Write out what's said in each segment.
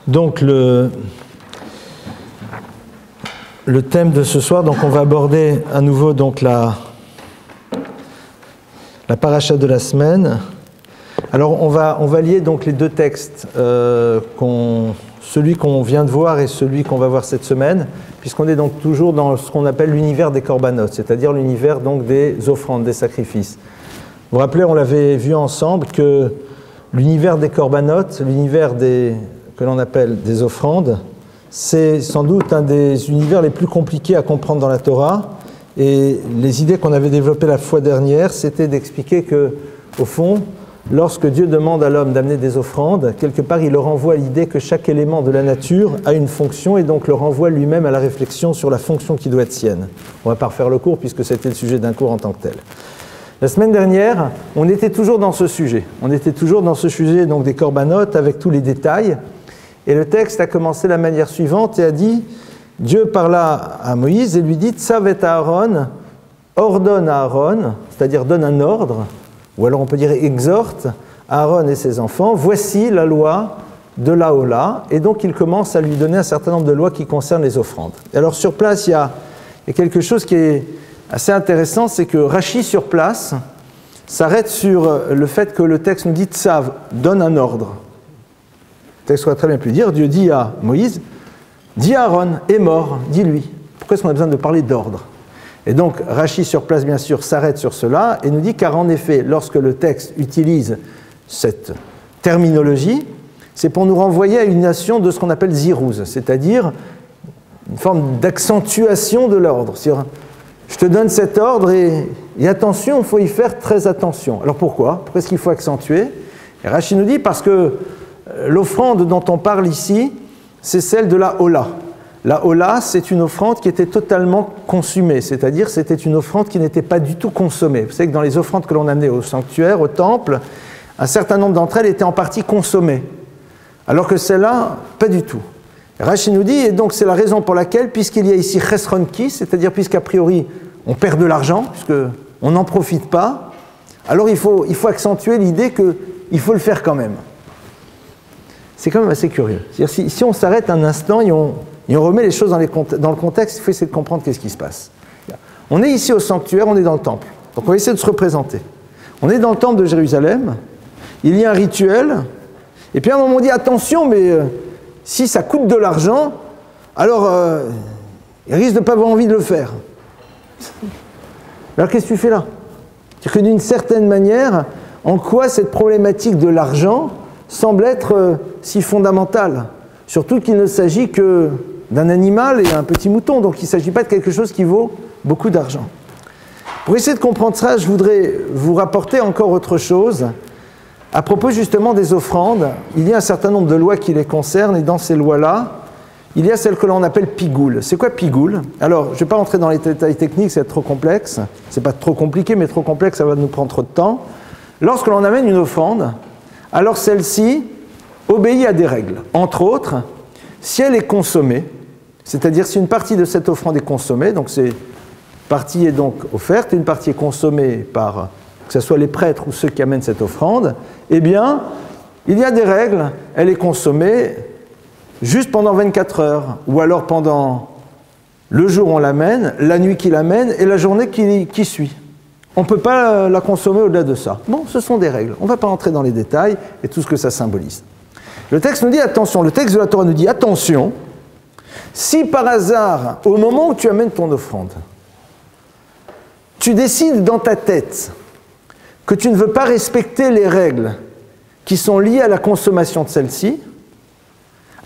Donc le thème de ce soir, donc on va aborder à nouveau donc la paracha de la semaine. Alors on va lier donc les deux textes, celui qu'on vient de voir et celui qu'on va voir cette semaine, puisqu'on est donc toujours dans ce qu'on appelle l'univers des corbanotes, c'est-à-dire l'univers donc des offrandes, des sacrifices. Vous vous rappelez, on l'avait vu ensemble que l'univers des corbanotes, l'univers que l'on appelle des offrandes, c'est sans doute un des univers les plus compliqués à comprendre dans la Torah. Et les idées qu'on avait développées la fois dernière, c'était d'expliquer que, au fond, lorsque Dieu demande à l'homme d'amener des offrandes, quelque part, il le renvoie à l'idée que chaque élément de la nature a une fonction et donc le renvoie lui-même à la réflexion sur la fonction qui doit être sienne. On ne va pas refaire le cours puisque c'était le sujet d'un cours en tant que tel. La semaine dernière, on était toujours dans ce sujet. On était toujours dans ce sujet donc, des corbanotes avec tous les détails. Et le texte a commencé de la manière suivante et a dit, Dieu parla à Moïse et lui dit, Tsavet Aaron, ordonne à Aaron, c'est-à-dire donne un ordre, ou alors on peut dire exhorte Aaron et ses enfants, voici la loi de la Hola. Et donc il commence à lui donner un certain nombre de lois qui concernent les offrandes. Et alors sur place, il y a quelque chose qui est assez intéressant, c'est que Rashi sur place s'arrête sur le fait que le texte nous dit Tsav, donne un ordre. Le texte aurait très bien pu dire, Dieu dit à Moïse, dis à Aaron, est mort, dis-lui. Pourquoi est-ce qu'on a besoin de parler d'ordre? Et donc Rashi sur place, bien sûr, s'arrête sur cela et nous dit car en effet, lorsque le texte utilise cette terminologie, c'est pour nous renvoyer à une notion de ce qu'on appelle zirouz, c'est-à-dire une forme d'accentuation de l'ordre. Je te donne cet ordre et attention, il faut y faire très attention. Alors pourquoi? Pourquoi est-ce qu'il faut accentuer? Et Rashi nous dit parce que l'offrande dont on parle ici, c'est celle de la Hola. La Hola, c'est une offrande qui était totalement consumée, c'est-à-dire c'était une offrande qui n'était pas du tout consommée. Vous savez que dans les offrandes que l'on amenait au sanctuaire, au temple, un certain nombre d'entre elles étaient en partie consommées, alors que celle-là, pas du tout. Rashi nous dit, et donc c'est la raison pour laquelle, puisqu'il y a ici chesron ki, c'est-à-dire puisqu'a priori on perd de l'argent, puisqu'on n'en profite pas, alors il faut accentuer l'idée qu'il faut le faire quand même. C'est quand même assez curieux. C'est-à-dire si on s'arrête un instant et on remet les choses dans le contexte, il faut essayer de comprendre qu'est-ce qui se passe. On est ici au sanctuaire, on est dans le temple. Donc on va essayer de se représenter. On est dans le temple de Jérusalem, il y a un rituel, et puis à un moment on dit attention, mais si ça coûte de l'argent, alors il risque de ne pas avoir envie de le faire. Alors qu'est-ce que tu fais là? C'est-à-dire que d'une certaine manière, en quoi cette problématique de l'argent semble être si fondamentale? Surtout qu'il ne s'agit que d'un animal et un petit mouton, donc il ne s'agit pas de quelque chose qui vaut beaucoup d'argent. Pour essayer de comprendre ça, je voudrais vous rapporter encore autre chose. À propos justement des offrandes, il y a un certain nombre de lois qui les concernent, et dans ces lois-là, il y a celle que l'on appelle pigoul. C'est quoi pigoul? Alors, je ne vais pas rentrer dans les détails techniques, c'est trop complexe. C'est pas trop compliqué, mais trop complexe, ça va nous prendre trop de temps. Lorsque l'on amène une offrande, alors celle-ci obéit à des règles. Entre autres, si elle est consommée, c'est-à-dire si une partie de cette offrande est consommée, donc une partie est donc offerte, et une partie est consommée par, que ce soit les prêtres ou ceux qui amènent cette offrande, eh bien, il y a des règles, elle est consommée juste pendant 24 heures, ou alors pendant le jour où on l'amène, la nuit qui l'amène, et la journée qui suit. On ne peut pas la consommer au-delà de ça. Bon, ce sont des règles. On ne va pas entrer dans les détails et tout ce que ça symbolise. Le texte nous dit attention, le texte de la Torah nous dit attention, si par hasard, au moment où tu amènes ton offrande, tu décides dans ta tête que tu ne veux pas respecter les règles qui sont liées à la consommation de celle-ci,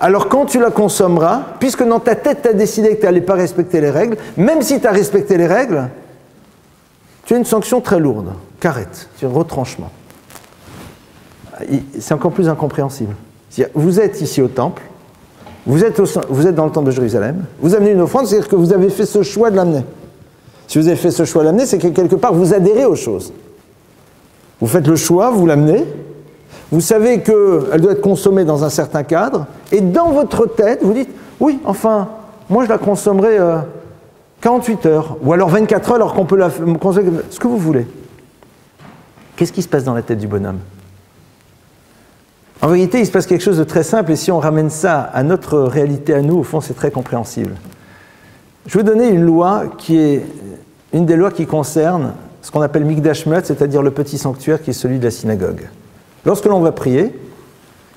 alors quand tu la consommeras, puisque dans ta tête tu as décidé que tu n'allais pas respecter les règles, même si tu as respecté les règles, tu as une sanction très lourde, carette, c'est un retranchement. C'est encore plus incompréhensible. Vous êtes ici au temple, vous êtes dans le temple de Jérusalem, vous amenez une offrande, c'est-à-dire que vous avez fait ce choix de l'amener. Si vous avez fait ce choix de l'amener, c'est que quelque part vous adhérez aux choses. Vous faites le choix, vous l'amenez, vous savez qu'elle doit être consommée dans un certain cadre, et dans votre tête, vous dites, oui, enfin, moi je la consommerai 48 heures, ou alors 24 heures, alors qu'on peut la consommer, ce que vous voulez. Qu'est-ce qui se passe dans la tête du bonhomme? En vérité, il se passe quelque chose de très simple, et si on ramène ça à notre réalité à nous, au fond, c'est très compréhensible. Je vais vous donner une loi qui est une des lois qui concerne ce qu'on appelle Mikdash Me'at, c'est-à-dire le petit sanctuaire qui est celui de la synagogue. Lorsque l'on va prier,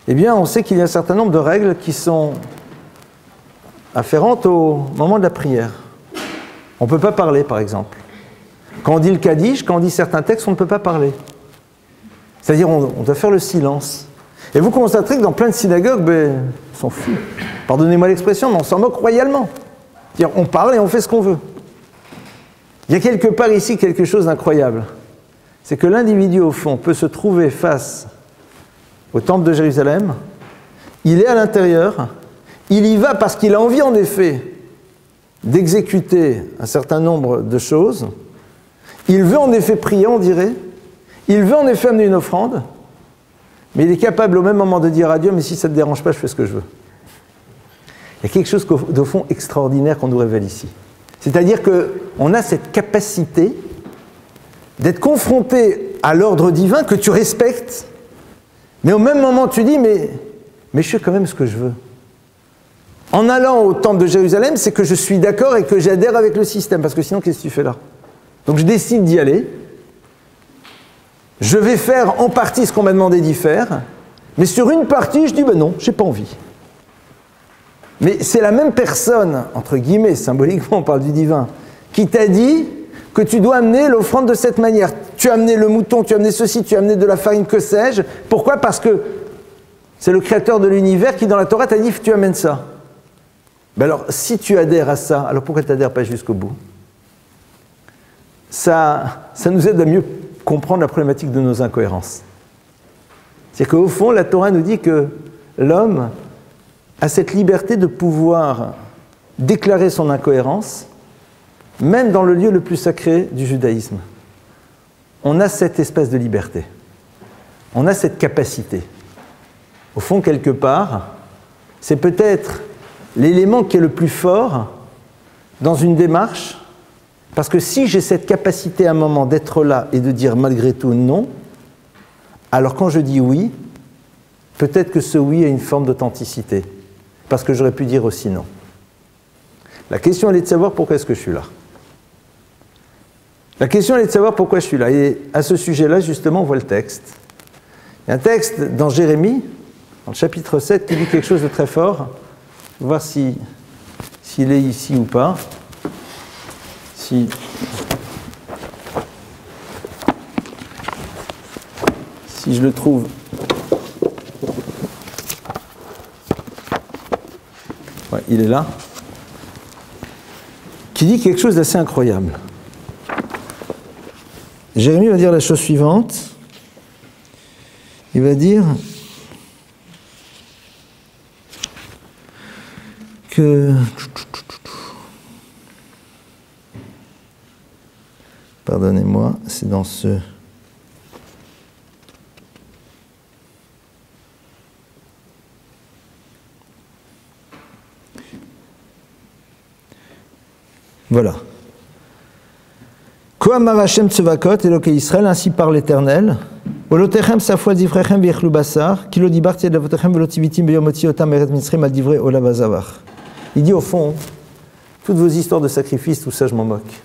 eh bien, on sait qu'il y a un certain nombre de règles qui sont afférentes au moment de la prière. On ne peut pas parler, par exemple. Quand on dit le Kaddish, quand on dit certains textes, on ne peut pas parler. C'est-à-dire, on doit faire le silence. Et vous constaterez que dans plein de synagogues, on s'en fout. Pardonnez-moi l'expression, mais on s'en moque royalement. C'est-à-dire, on parle et on fait ce qu'on veut. Il y a quelque part ici quelque chose d'incroyable. C'est que l'individu, au fond, peut se trouver face au temple de Jérusalem. Il est à l'intérieur. Il y va parce qu'il a envie, en effet, d'exécuter un certain nombre de choses. Il veut, en effet, prier, on dirait. Il veut, en effet, amener une offrande. Mais il est capable, au même moment, de dire à Dieu, mais si ça ne te dérange pas, je fais ce que je veux. Il y a quelque chose de fond extraordinaire qu'on nous révèle ici. C'est-à-dire qu'on a cette capacité d'être confronté à l'ordre divin que tu respectes, mais au même moment tu dis, mais je fais quand même ce que je veux. En allant au temple de Jérusalem, c'est que je suis d'accord et que j'adhère avec le système, parce que sinon, qu'est-ce que tu fais là? Donc je décide d'y aller, je vais faire en partie ce qu'on m'a demandé d'y faire, mais sur une partie, je dis, non, j'ai pas envie. Mais c'est la même personne, entre guillemets, symboliquement, on parle du divin, qui t'a dit que tu dois amener l'offrande de cette manière. Tu as amené le mouton, tu as amené ceci, tu as amené de la farine, que sais-je. Pourquoi? Parce que c'est le créateur de l'univers qui, dans la Torah, t'a dit que tu amènes ça. Ben alors, si tu adhères à ça, alors pourquoi tu n'adhères pas jusqu'au bout? Ça nous aide à mieux comprendre la problématique de nos incohérences. C'est qu'au fond, la Torah nous dit que l'homme a cette liberté de pouvoir déclarer son incohérence, même dans le lieu le plus sacré du judaïsme. On a cette espèce de liberté. On a cette capacité. Au fond, quelque part, c'est peut-être l'élément qui est le plus fort dans une démarche, parce que si j'ai cette capacité à un moment d'être là et de dire malgré tout non, alors quand je dis oui, peut-être que ce oui a une forme d'authenticité, parce que j'aurais pu dire aussi non. La question, elle est de savoir pourquoi est-ce que je suis là. La question, elle est de savoir pourquoi je suis là. Et à ce sujet-là, justement, on voit le texte. Il y a un texte dans Jérémie, dans le chapitre 7, qui dit quelque chose de très fort. On va voir s'il est ici ou pas. Si je le trouve. Ouais, il est là. Qui dit quelque chose d'assez incroyable. Jérémie va dire la chose suivante. Il va dire que... Pardonnez-moi, c'est dans ce... Voilà. Koamar Hashem Tsevakot, Eloke Israël, ainsi parle l'Éternel. Olotechem safwa zivrechem v'yechlu basar, kilo dibarti adavotechem velotivitim beyomoti otam eret mitzrem adivrei olavazavar. Il dit au fond, toutes vos histoires de sacrifices, tout ça, je m'en moque.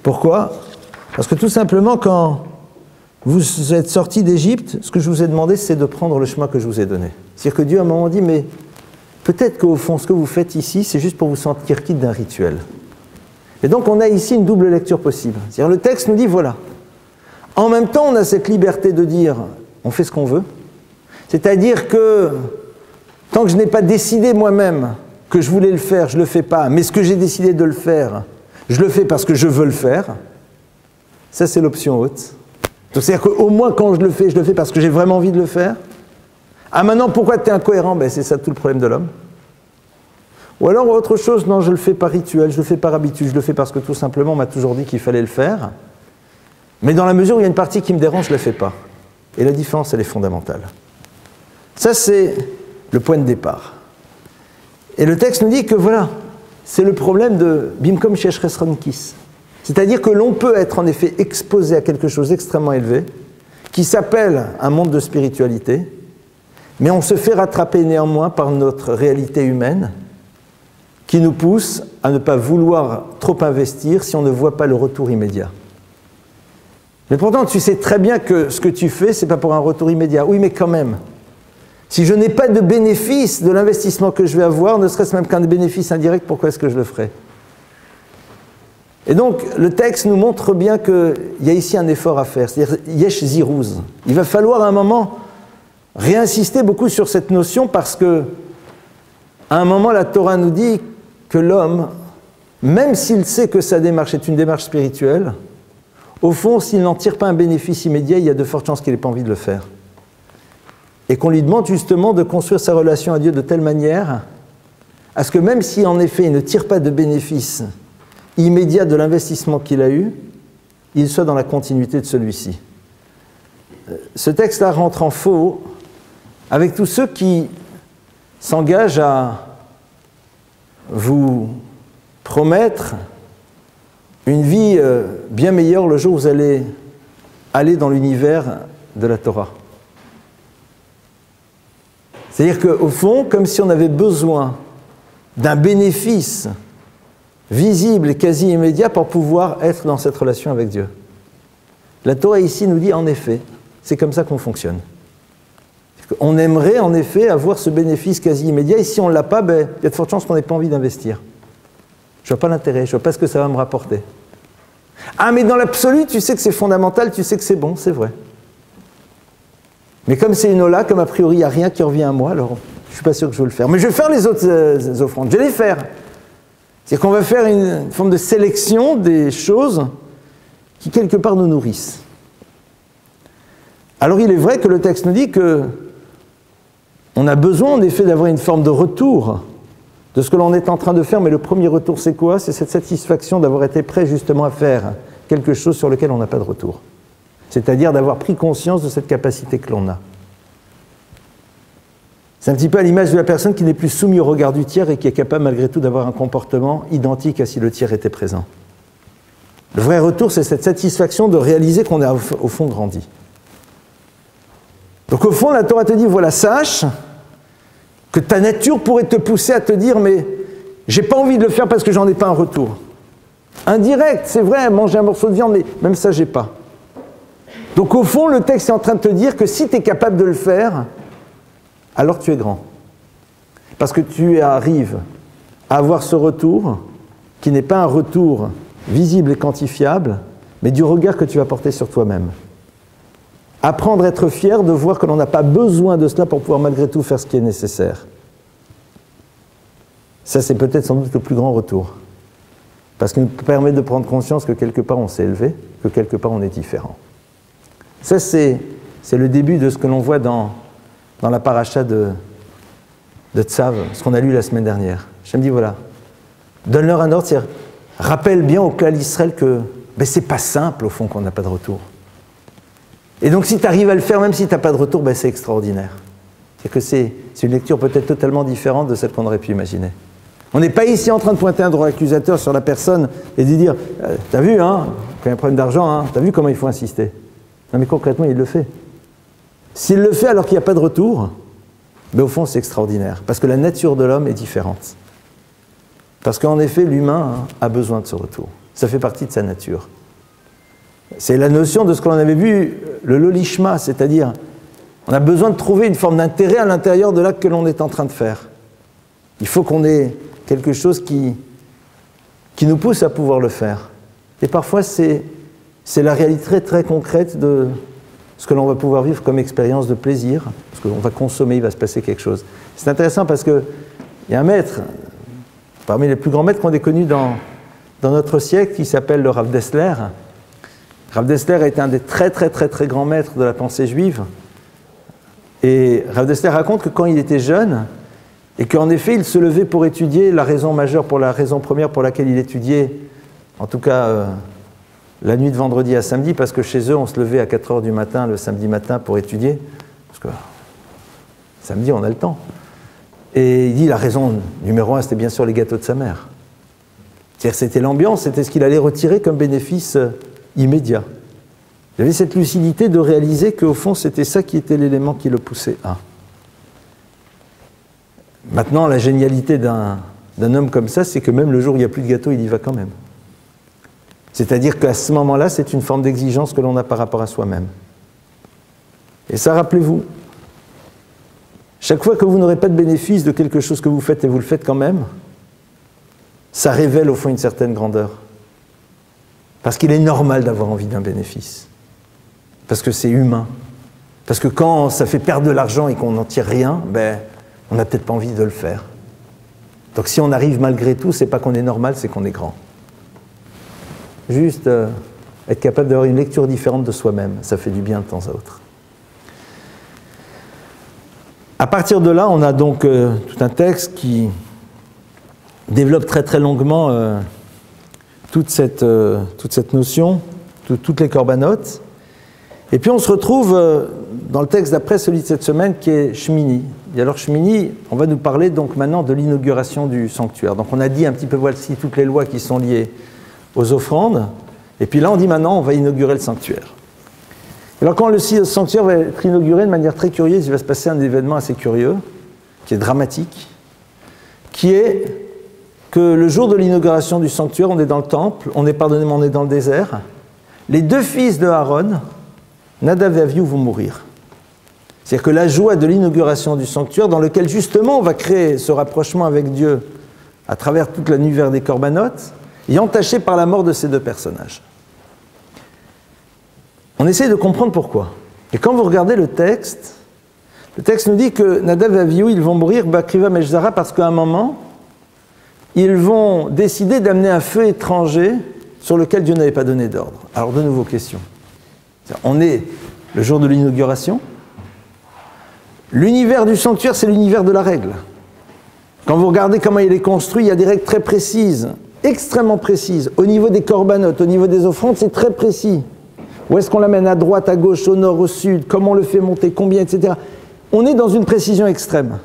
Pourquoi? Parce que tout simplement, quand vous êtes sortis d'Égypte, ce que je vous ai demandé, c'est de prendre le chemin que je vous ai donné. C'est-à-dire que Dieu, à un moment, dit, mais peut-être qu'au fond, ce que vous faites ici, c'est juste pour vous sentir quitte d'un rituel. Et donc, on a ici une double lecture possible. C'est-à-dire, le texte nous dit, voilà. En même temps, on a cette liberté de dire, on fait ce qu'on veut. C'est-à-dire que, tant que je n'ai pas décidé moi-même que je voulais le faire, je ne le fais pas. Mais ce que j'ai décidé de le faire, je le fais parce que je veux le faire. Ça, c'est l'option haute. Donc, c'est-à-dire qu'au moins, quand je le fais parce que j'ai vraiment envie de le faire. Ah, maintenant, pourquoi tu es incohérent? Ben, c'est ça tout le problème de l'homme. Ou alors, autre chose, non, je le fais par rituel, je le fais par habitude, je le fais parce que tout simplement, on m'a toujours dit qu'il fallait le faire. Mais dans la mesure où il y a une partie qui me dérange, je ne la fais pas. Et la différence, elle est fondamentale. Ça, c'est le point de départ. Et le texte nous dit que voilà, c'est le problème de Bimkom Shesh Resron Kis. C'est-à-dire que l'on peut être en effet exposé à quelque chose d'extrêmement élevé, qui s'appelle un monde de spiritualité, mais on se fait rattraper néanmoins par notre réalité humaine qui nous pousse à ne pas vouloir trop investir si on ne voit pas le retour immédiat. Mais pourtant, tu sais très bien que ce que tu fais, ce n'est pas pour un retour immédiat. Oui, mais quand même, si je n'ai pas de bénéfice de l'investissement que je vais avoir, ne serait-ce même qu'un bénéfice indirect, pourquoi est-ce que je le ferais? Et donc, le texte nous montre bien qu'il y a ici un effort à faire, c'est-à-dire yesh ziruz. Il va falloir à un moment réinsister beaucoup sur cette notion parce que, à un moment, la Torah nous dit que l'homme, même s'il sait que sa démarche est une démarche spirituelle, au fond, s'il n'en tire pas un bénéfice immédiat, il y a de fortes chances qu'il n'ait pas envie de le faire. Et qu'on lui demande justement de construire sa relation à Dieu de telle manière à ce que même si en effet il ne tire pas de bénéfice immédiat de l'investissement qu'il a eu, il soit dans la continuité de celui-ci. Ce texte-là rentre en faux avec tous ceux qui s'engagent à vous promettre une vie bien meilleure le jour où vous allez aller dans l'univers de la Torah. C'est-à-dire qu'au fond, comme si on avait besoin d'un bénéfice visible et quasi immédiat pour pouvoir être dans cette relation avec Dieu. La Torah ici nous dit en effet, c'est comme ça qu'on fonctionne. On aimerait en effet avoir ce bénéfice quasi immédiat et si on ne l'a pas, il y a de fortes chances qu'on n'ait pas envie d'investir. Je ne vois pas l'intérêt, je ne vois pas ce que ça va me rapporter. Ah, mais dans l'absolu, tu sais que c'est fondamental, tu sais que c'est bon, c'est vrai. Mais comme c'est une ola, comme a priori il n'y a rien qui revient à moi, alors je ne suis pas sûr que je veux le faire. Mais je vais faire les autres offrandes, je vais les faire. C'est-à-dire qu'on va faire une forme de sélection des choses qui quelque part nous nourrissent. Alors il est vrai que le texte nous dit que on a besoin en effet d'avoir une forme de retour de ce que l'on est en train de faire, mais le premier retour c'est quoi? C'est cette satisfaction d'avoir été prêt justement à faire quelque chose sur lequel on n'a pas de retour. C'est-à-dire d'avoir pris conscience de cette capacité que l'on a. C'est un petit peu à l'image de la personne qui n'est plus soumise au regard du tiers et qui est capable malgré tout d'avoir un comportement identique à si le tiers était présent. Le vrai retour, c'est cette satisfaction de réaliser qu'on a au fond grandi. Donc au fond, la Torah te dit, voilà, sache que ta nature pourrait te pousser à te dire, mais j'ai pas envie de le faire parce que j'en ai pas un retour. Indirect, c'est vrai, manger un morceau de viande, mais même ça, j'ai pas. Donc au fond, le texte est en train de te dire que si tu es capable de le faire, alors tu es grand. Parce que tu arrives à avoir ce retour, qui n'est pas un retour visible et quantifiable, mais du regard que tu vas porter sur toi-même. Apprendre à être fier de voir que l'on n'a pas besoin de cela pour pouvoir malgré tout faire ce qui est nécessaire. Ça, c'est peut-être sans doute le plus grand retour. Parce qu'il nous permet de prendre conscience que quelque part on s'est élevé, que quelque part on est différent. Ça, c'est le début de ce que l'on voit dans la paracha de Tzav, ce qu'on a lu la semaine dernière. Je me dis, voilà, donne-leur un ordre, c'est-à-dire, rappelle bien au clan d'Israël que c'est pas simple au fond qu'on n'a pas de retour. Et donc si tu arrives à le faire, même si tu n'as pas de retour, c'est extraordinaire. C'est que c'est une lecture peut-être totalement différente de celle qu'on aurait pu imaginer. On n'est pas ici en train de pointer un droit accusateur sur la personne et de dire « T'as vu, hein, quand il y a un problème d'argent, hein, t'as vu comment il faut insister ?» Non mais concrètement, il le fait. S'il le fait alors qu'il n'y a pas de retour, au fond c'est extraordinaire, parce que la nature de l'homme est différente. Parce qu'en effet, l'humain a besoin de ce retour. Ça fait partie de sa nature. C'est la notion de ce que l'on avait vu, le lolishma, c'est-à-dire on a besoin de trouver une forme d'intérêt à l'intérieur de l'acte que l'on est en train de faire. Il faut qu'on ait quelque chose qui nous pousse à pouvoir le faire. Et parfois, c'est la réalité très, très concrète de ce que l'on va pouvoir vivre comme expérience de plaisir, parce qu'on va consommer, il va se passer quelque chose. C'est intéressant parce qu'il y a un maître, parmi les plus grands maîtres qu'on ait connus dans notre siècle, qui s'appelle le Rav Dessler. Rav Dessler a été un des très, très, très, très grands maîtres de la pensée juive. Et Rav Dessler raconte que quand il était jeune, et qu'en effet, il se levait pour étudier la raison majeure, la raison première pour laquelle il étudiait, en tout cas la nuit de vendredi à samedi, parce que chez eux, on se levait à 4h du matin, le samedi matin, pour étudier, parce que samedi, on a le temps. Et il dit, la raison numéro 1, c'était bien sûr les gâteaux de sa mère. C'est-à-dire, c'était l'ambiance, c'était ce qu'il allait retirer comme bénéfice immédiat. Il avait cette lucidité de réaliser qu'au fond, c'était ça qui était l'élément qui le poussait à. Maintenant, la génialité d'un homme comme ça, c'est que même le jour où il n'y a plus de gâteau, il y va quand même. C'est-à-dire qu'à ce moment-là, c'est une forme d'exigence que l'on a par rapport à soi-même. Et ça, rappelez-vous, chaque fois que vous n'aurez pas de bénéfice de quelque chose que vous faites et vous le faites quand même, ça révèle au fond une certaine grandeur. Parce qu'il est normal d'avoir envie d'un bénéfice. Parce que c'est humain. Parce que quand ça fait perdre de l'argent et qu'on n'en tire rien, ben, on n'a peut-être pas envie de le faire. Donc si on arrive malgré tout, c'est pas qu'on est normal, c'est qu'on est grand. Juste être capable d'avoir une lecture différente de soi-même, ça fait du bien de temps à autre. À partir de là, on a donc tout un texte qui développe très très longuement toute cette notion, toutes les corbanotes. Et puis on se retrouve dans le texte d'après, celui de cette semaine, qui est Shmini. Et alors Shmini, on va nous parler donc maintenant de l'inauguration du sanctuaire. Donc on a dit un petit peu, voici toutes les lois qui sont liées aux offrandes. Et puis là on dit maintenant, on va inaugurer le sanctuaire. Alors quand le sanctuaire va être inauguré de manière très curieuse, il va se passer un événement assez curieux, qui est dramatique, qui est que le jour de l'inauguration du sanctuaire, on est dans le temple, on est dans le désert. Les deux fils de Aaron, Nadav et Avihu, vont mourir. C'est-à-dire que la joie de l'inauguration du sanctuaire, dans lequel justement on va créer ce rapprochement avec Dieu à travers toute la nuit vers des corbanotes, est entachée par la mort de ces deux personnages. On essaie de comprendre pourquoi. Et quand vous regardez le texte nous dit que Nadav et Avihu, ils vont mourir Bakriva Meshzara parce qu'à un moment, ils vont décider d'amener un feu étranger sur lequel Dieu n'avait pas donné d'ordre. Alors de nouveau, question. On est le jour de l'inauguration. L'univers du sanctuaire, c'est l'univers de la règle. Quand vous regardez comment il est construit, il y a des règles très précises, extrêmement précises. Au niveau des corbanotes, au niveau des offrandes, c'est très précis. Où est-ce qu'on l'amène, à droite, à gauche, au nord, au sud, comment on le fait monter, combien, etc. On est dans une précision extrême.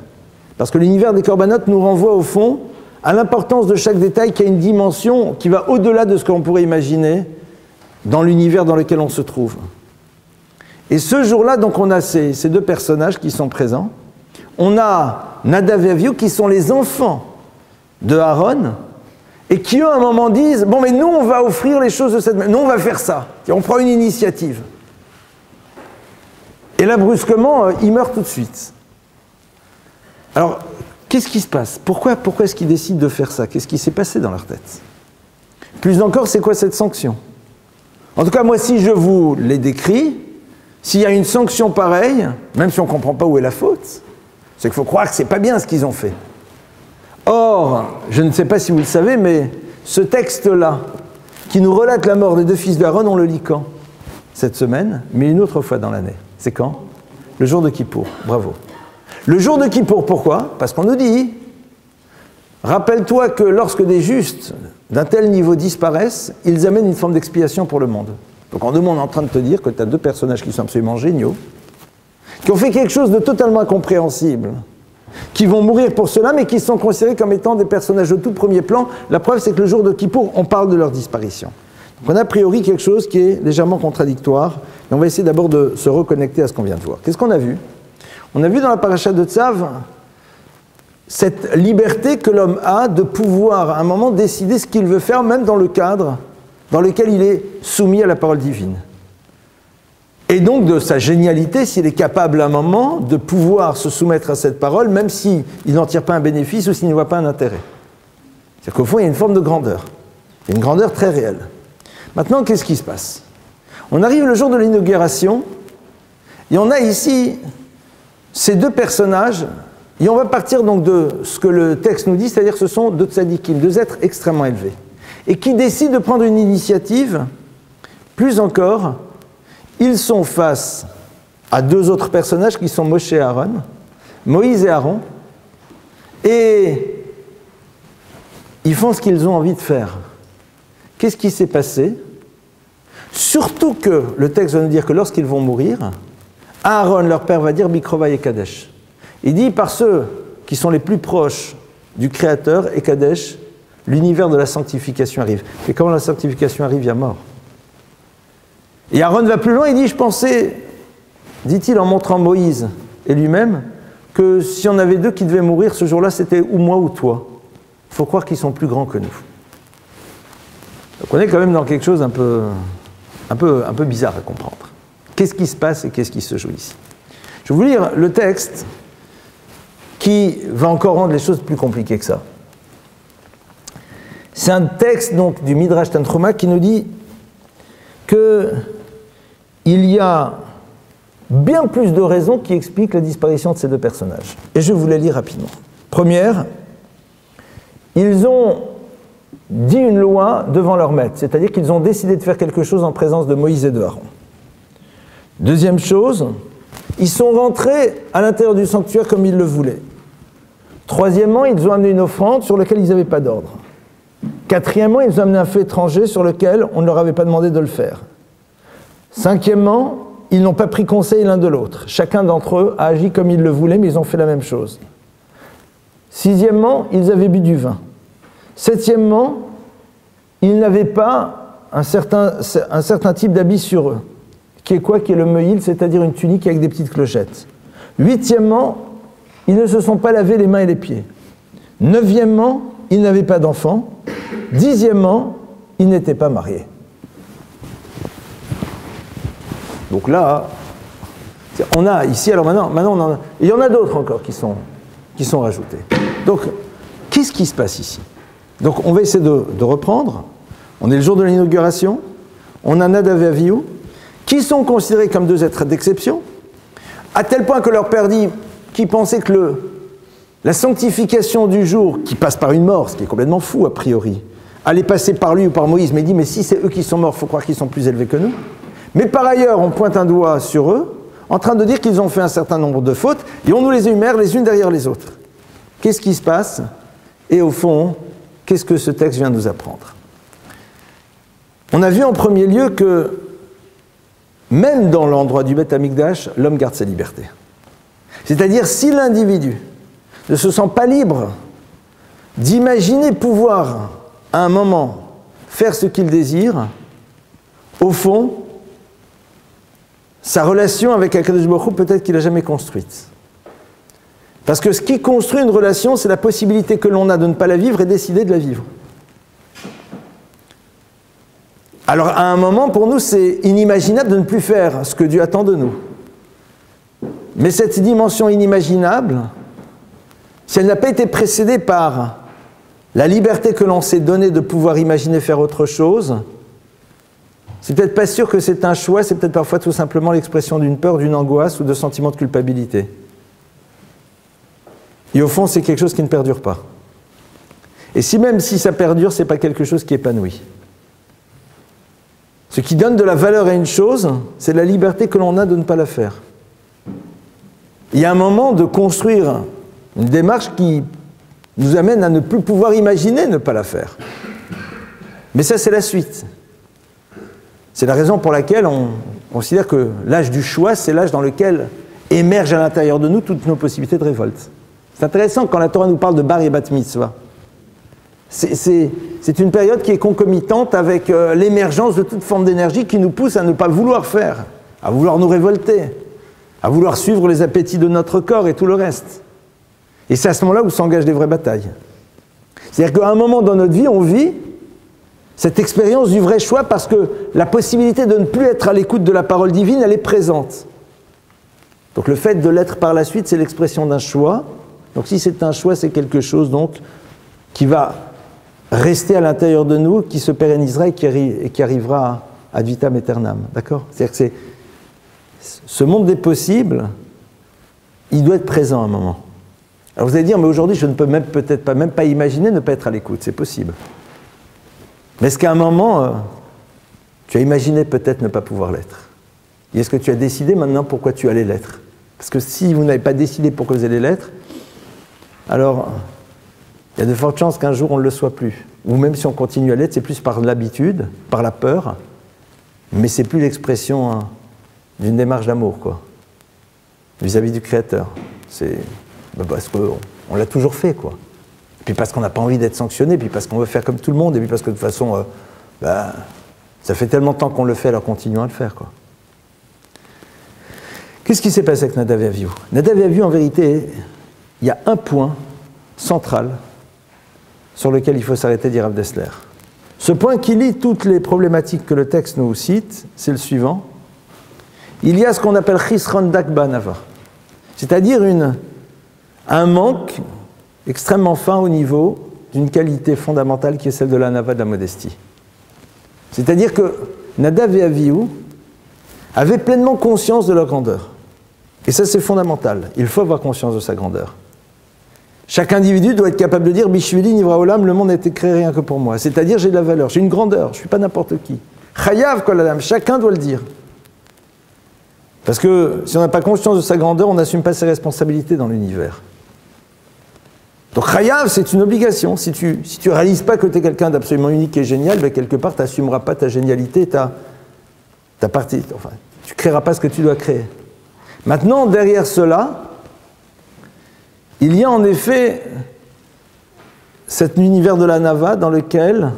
Parce que l'univers des corbanotes nous renvoie au fond à l'importance de chaque détail qui a une dimension qui va au-delà de ce qu'on pourrait imaginer dans l'univers dans lequel on se trouve. Et ce jour-là, donc, on a ces deux personnages qui sont présents. On a Nadav et Avihu qui sont les enfants de Aaron et qui, eux, à un moment, disent « Bon, mais nous, on va offrir les choses de cette manière. Nous, on va faire ça. » Et on prend une initiative. Et là, brusquement, ils meurent tout de suite. Alors, qu'est-ce qui se passe? Pourquoi est-ce qu'ils décident de faire ça? Qu'est-ce qui s'est passé dans leur tête? Plus encore, c'est quoi cette sanction? En tout cas, moi, si je vous les décris, s'il y a une sanction pareille, même si on ne comprend pas où est la faute, c'est qu'il faut croire que ce n'est pas bien ce qu'ils ont fait. Or, je ne sais pas si vous le savez, mais ce texte-là, qui nous relate la mort des deux fils d'Aaron, on le lit quand? Cette semaine, mais une autre fois dans l'année. C'est quand? Le jour de Kippour. Bravo. Le jour de Kippour, pourquoi? Parce qu'on nous dit, rappelle-toi que lorsque des justes d'un tel niveau disparaissent, ils amènent une forme d'expiation pour le monde. Donc en deux mots, on est en train de te dire que tu as deux personnages qui sont absolument géniaux, qui ont fait quelque chose de totalement incompréhensible, qui vont mourir pour cela, mais qui sont considérés comme étant des personnages de tout premier plan. La preuve, c'est que le jour de Kippour, on parle de leur disparition. Donc on a a priori quelque chose qui est légèrement contradictoire, et on va essayer d'abord de se reconnecter à ce qu'on vient de voir. Qu'est-ce qu'on a vu? On a vu dans la paracha de Tzav cette liberté que l'homme a de pouvoir à un moment décider ce qu'il veut faire, même dans le cadre dans lequel il est soumis à la parole divine. Et donc de sa génialité, s'il est capable à un moment de pouvoir se soumettre à cette parole, même s'il n'en tire pas un bénéfice ou s'il ne voit pas un intérêt. C'est-à-dire qu'au fond, il y a une forme de grandeur. Il y a une grandeur très réelle. Maintenant, qu'est-ce qui se passe? On arrive le jour de l'inauguration, et on a ici ces deux personnages, et on va partir donc de ce que le texte nous dit, c'est-à-dire que ce sont deux tzadikim, deux êtres extrêmement élevés, et qui décident de prendre une initiative. Plus encore, ils sont face à deux autres personnages qui sont Moshe et Aaron, Moïse et Aaron, et ils font ce qu'ils ont envie de faire. Qu'est-ce qui s'est passé? Surtout que le texte va nous dire que lorsqu'ils vont mourir, Aaron, leur père, va dire Bikrova et Kadesh. Il dit par ceux qui sont les plus proches du Créateur et Kadesh, l'univers de la sanctification arrive. Et quand la sanctification arrive, il y a mort. Et Aaron va plus loin, il dit, je pensais, dit-il en montrant Moïse et lui-même, que si on avait deux qui devaient mourir ce jour-là, c'était ou moi ou toi. Il faut croire qu'ils sont plus grands que nous. Donc on est quand même dans quelque chose un peu bizarre à comprendre. Qu'est-ce qui se passe et qu'est-ce qui se joue ici? Je vais vous lire le texte qui va encore rendre les choses plus compliquées que ça. C'est un texte donc, du Midrash Tantruma qui nous dit qu'il y a bien plus de raisons qui expliquent la disparition de ces deux personnages. Et je vous les lis rapidement. Première, ils ont dit une loi devant leur maître, c'est-à-dire qu'ils ont décidé de faire quelque chose en présence de Moïse et de Aaron. Deuxième chose, ils sont rentrés à l'intérieur du sanctuaire comme ils le voulaient. Troisièmement, ils ont amené une offrande sur laquelle ils n'avaient pas d'ordre. Quatrièmement, ils ont amené un feu étranger sur lequel on ne leur avait pas demandé de le faire. Cinquièmement, ils n'ont pas pris conseil l'un de l'autre. Chacun d'entre eux a agi comme il le voulait, mais ils ont fait la même chose. Sixièmement, ils avaient bu du vin. Septièmement, ils n'avaient pas un certain type d'habit sur eux, qui est quoi? Qui est le meuil, c'est-à-dire une tunique avec des petites clochettes. Huitièmement, ils ne se sont pas lavés les mains et les pieds. Neuvièmement, ils n'avaient pas d'enfants. Dixièmement, ils n'étaient pas mariés. Donc là, on a ici, alors maintenant on en a, il y en a d'autres encore qui sont rajoutés. Donc, qu'est-ce qui se passe ici? Donc, on va essayer de reprendre. On est le jour de l'inauguration. On a Nadav et Avihu, qui sont considérés comme deux êtres d'exception, à tel point que leur père dit qu'il pensait que la sanctification du jour, qui passe par une mort, ce qui est complètement fou a priori, allait passer par lui ou par Moïse, mais il dit, mais si c'est eux qui sont morts, il faut croire qu'ils sont plus élevés que nous. Mais par ailleurs, on pointe un doigt sur eux, en train de dire qu'ils ont fait un certain nombre de fautes, et on nous les énumère les unes derrière les autres. Qu'est-ce qui se passe? Et au fond, qu'est-ce que ce texte vient nous apprendre? On a vu en premier lieu que, même dans l'endroit du Beth Amikdash, l'homme garde sa liberté. C'est-à-dire, si l'individu ne se sent pas libre d'imaginer pouvoir, à un moment, faire ce qu'il désire, au fond, sa relation avec Akadosh Baruch Hu, peut-être qu'il n'a jamais construite. Parce que ce qui construit une relation, c'est la possibilité que l'on a de ne pas la vivre et décider de la vivre. Alors, à un moment, pour nous, c'est inimaginable de ne plus faire ce que Dieu attend de nous. Mais cette dimension inimaginable, si elle n'a pas été précédée par la liberté que l'on s'est donnée de pouvoir imaginer faire autre chose, c'est peut-être pas sûr que c'est un choix, c'est peut-être parfois tout simplement l'expression d'une peur, d'une angoisse ou de sentiments de culpabilité. Et au fond, c'est quelque chose qui ne perdure pas. Et si même si ça perdure, c'est pas quelque chose qui épanouit. Ce qui donne de la valeur à une chose, c'est la liberté que l'on a de ne pas la faire. Il y a un moment de construire une démarche qui nous amène à ne plus pouvoir imaginer ne pas la faire. Mais ça, c'est la suite. C'est la raison pour laquelle on considère que l'âge du choix, c'est l'âge dans lequel émergent à l'intérieur de nous toutes nos possibilités de révolte. C'est intéressant quand la Torah nous parle de bar et bat mitzvah. C'est une période qui est concomitante avec l'émergence de toute forme d'énergie qui nous pousse à ne pas vouloir faire, à vouloir nous révolter, à vouloir suivre les appétits de notre corps et tout le reste. Et c'est à ce moment-là où s'engagent les vraies batailles. C'est-à-dire qu'à un moment dans notre vie, on vit cette expérience du vrai choix parce que la possibilité de ne plus être à l'écoute de la parole divine, elle est présente. Donc le fait de l'être par la suite, c'est l'expression d'un choix. Donc si c'est un choix, c'est quelque chose donc qui va rester à l'intérieur de nous, qui se pérennisera et qui arrivera ad vitam aeternam. D'accord? C'est-à-dire que ce monde des possibles, il doit être présent à un moment. Alors vous allez dire, mais aujourd'hui, je ne peux peut-être pas imaginer ne pas être à l'écoute. C'est possible. Mais est-ce qu'à un moment, tu as imaginé peut-être ne pas pouvoir l'être? Et est-ce que tu as décidé maintenant pourquoi tu allais l'être? Parce que si vous n'avez pas décidé pourquoi vous allez l'être, alors il y a de fortes chances qu'un jour on ne le soit plus. Ou même si on continue à l'être, c'est plus par l'habitude, par la peur, mais c'est plus l'expression d'une démarche d'amour, quoi, vis-à-vis du Créateur. C'est parce qu'on l'a toujours fait, quoi. Puis parce qu'on n'a pas envie d'être sanctionné, puis parce qu'on veut faire comme tout le monde, et puis parce que de toute façon, ça fait tellement de temps qu'on le fait, alors continuons à le faire, quoi. Qu'est-ce qui s'est passé avec Nadav et Avihu? Nadav et Avihu, en vérité, il y a un point central sur lequel il faut s'arrêter, dit Rav Dessler. Ce point qui lie toutes les problématiques que le texte nous cite, c'est le suivant. Il y a ce qu'on appelle Chisron Dakba Nava, c'est-à-dire un manque extrêmement fin au niveau d'une qualité fondamentale qui est celle de la Nava, de la modestie. C'est-à-dire que Nadav et Avihu avaient pleinement conscience de leur grandeur. Et ça, c'est fondamental. Il faut avoir conscience de sa grandeur. Chaque individu doit être capable de dire « Bishvili nivra olam, le monde n'a été créé rien que pour moi ». C'est-à-dire, j'ai de la valeur, j'ai une grandeur, je ne suis pas n'importe qui. Chayav kol adam, chacun doit le dire. Parce que si on n'a pas conscience de sa grandeur, on n'assume pas ses responsabilités dans l'univers. Donc chayav, c'est une obligation. Si tu ne réalises pas que tu es quelqu'un d'absolument unique et génial, ben quelque part, tu n'assumeras pas ta génialité, ta partie. Enfin, tu ne créeras pas ce que tu dois créer. Maintenant, derrière cela, il y a en effet cet univers de la Nava dans lequel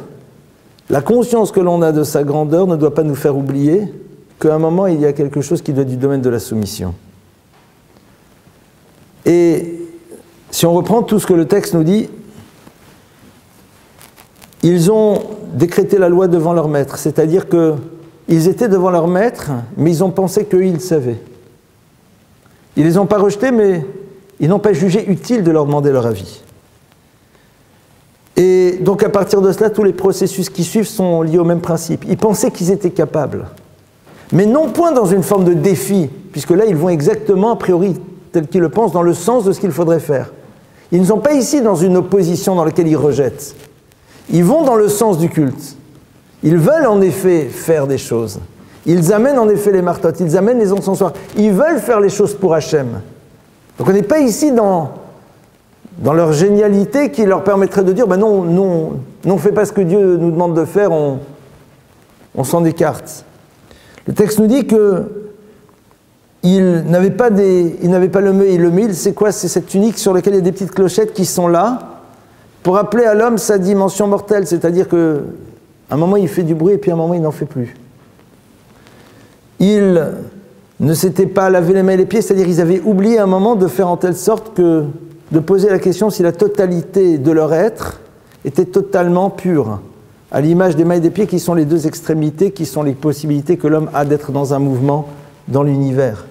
la conscience que l'on a de sa grandeur ne doit pas nous faire oublier qu'à un moment, il y a quelque chose qui doit être du domaine de la soumission. Et si on reprend tout ce que le texte nous dit, ils ont décrété la loi devant leur maître, c'est-à-dire qu'ils étaient devant leur maître, mais ils ont pensé qu'eux, ils savaient. Ils ne les ont pas rejetés, mais ils n'ont pas jugé utile de leur demander leur avis. Et donc à partir de cela, tous les processus qui suivent sont liés au même principe. Ils pensaient qu'ils étaient capables. Mais non point dans une forme de défi, puisque là, ils vont exactement, a priori, tel qu'ils le pensent, dans le sens de ce qu'il faudrait faire. Ils ne sont pas ici dans une opposition dans laquelle ils rejettent. Ils vont dans le sens du culte. Ils veulent en effet faire des choses. Ils amènent en effet les martotes, ils amènent les encensoirs. Ils veulent faire les choses pour Hachem. Donc on n'est pas ici dans leur génialité qui leur permettrait de dire ben non, on ne fait pas ce que Dieu nous demande de faire, on s'en écarte. Le texte nous dit qu'ils n'avaient pas le mil, c'est quoi? C'est cette tunique sur laquelle il y a des petites clochettes qui sont là pour rappeler à l'homme sa dimension mortelle, c'est-à-dire qu'à un moment il fait du bruit et puis à un moment il n'en fait plus. Ils ne s'étaient pas lavé les mains et les pieds, c'est-à-dire qu'ils avaient oublié à un moment de faire en telle sorte que de poser la question si la totalité de leur être était totalement pure, à l'image des mains et des pieds qui sont les deux extrémités, qui sont les possibilités que l'homme a d'être dans un mouvement dans l'univers.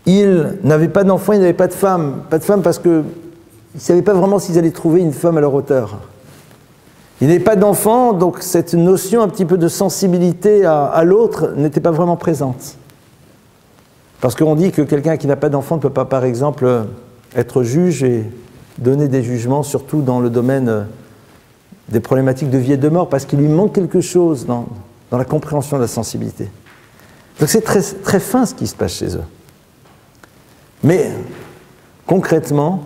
Ils n'avaient pas d'enfants, ils n'avaient pas de femmes parce qu'ils ne savaient pas vraiment s'ils allaient trouver une femme à leur hauteur. Ils n'avaient pas d'enfants, donc cette notion un petit peu de sensibilité à l'autre n'était pas vraiment présente. Parce qu'on dit que quelqu'un qui n'a pas d'enfant ne peut pas, par exemple, être juge et donner des jugements, surtout dans le domaine des problématiques de vie et de mort, parce qu'il lui manque quelque chose dans la compréhension de la sensibilité. Donc c'est très, très fin ce qui se passe chez eux. Mais, concrètement,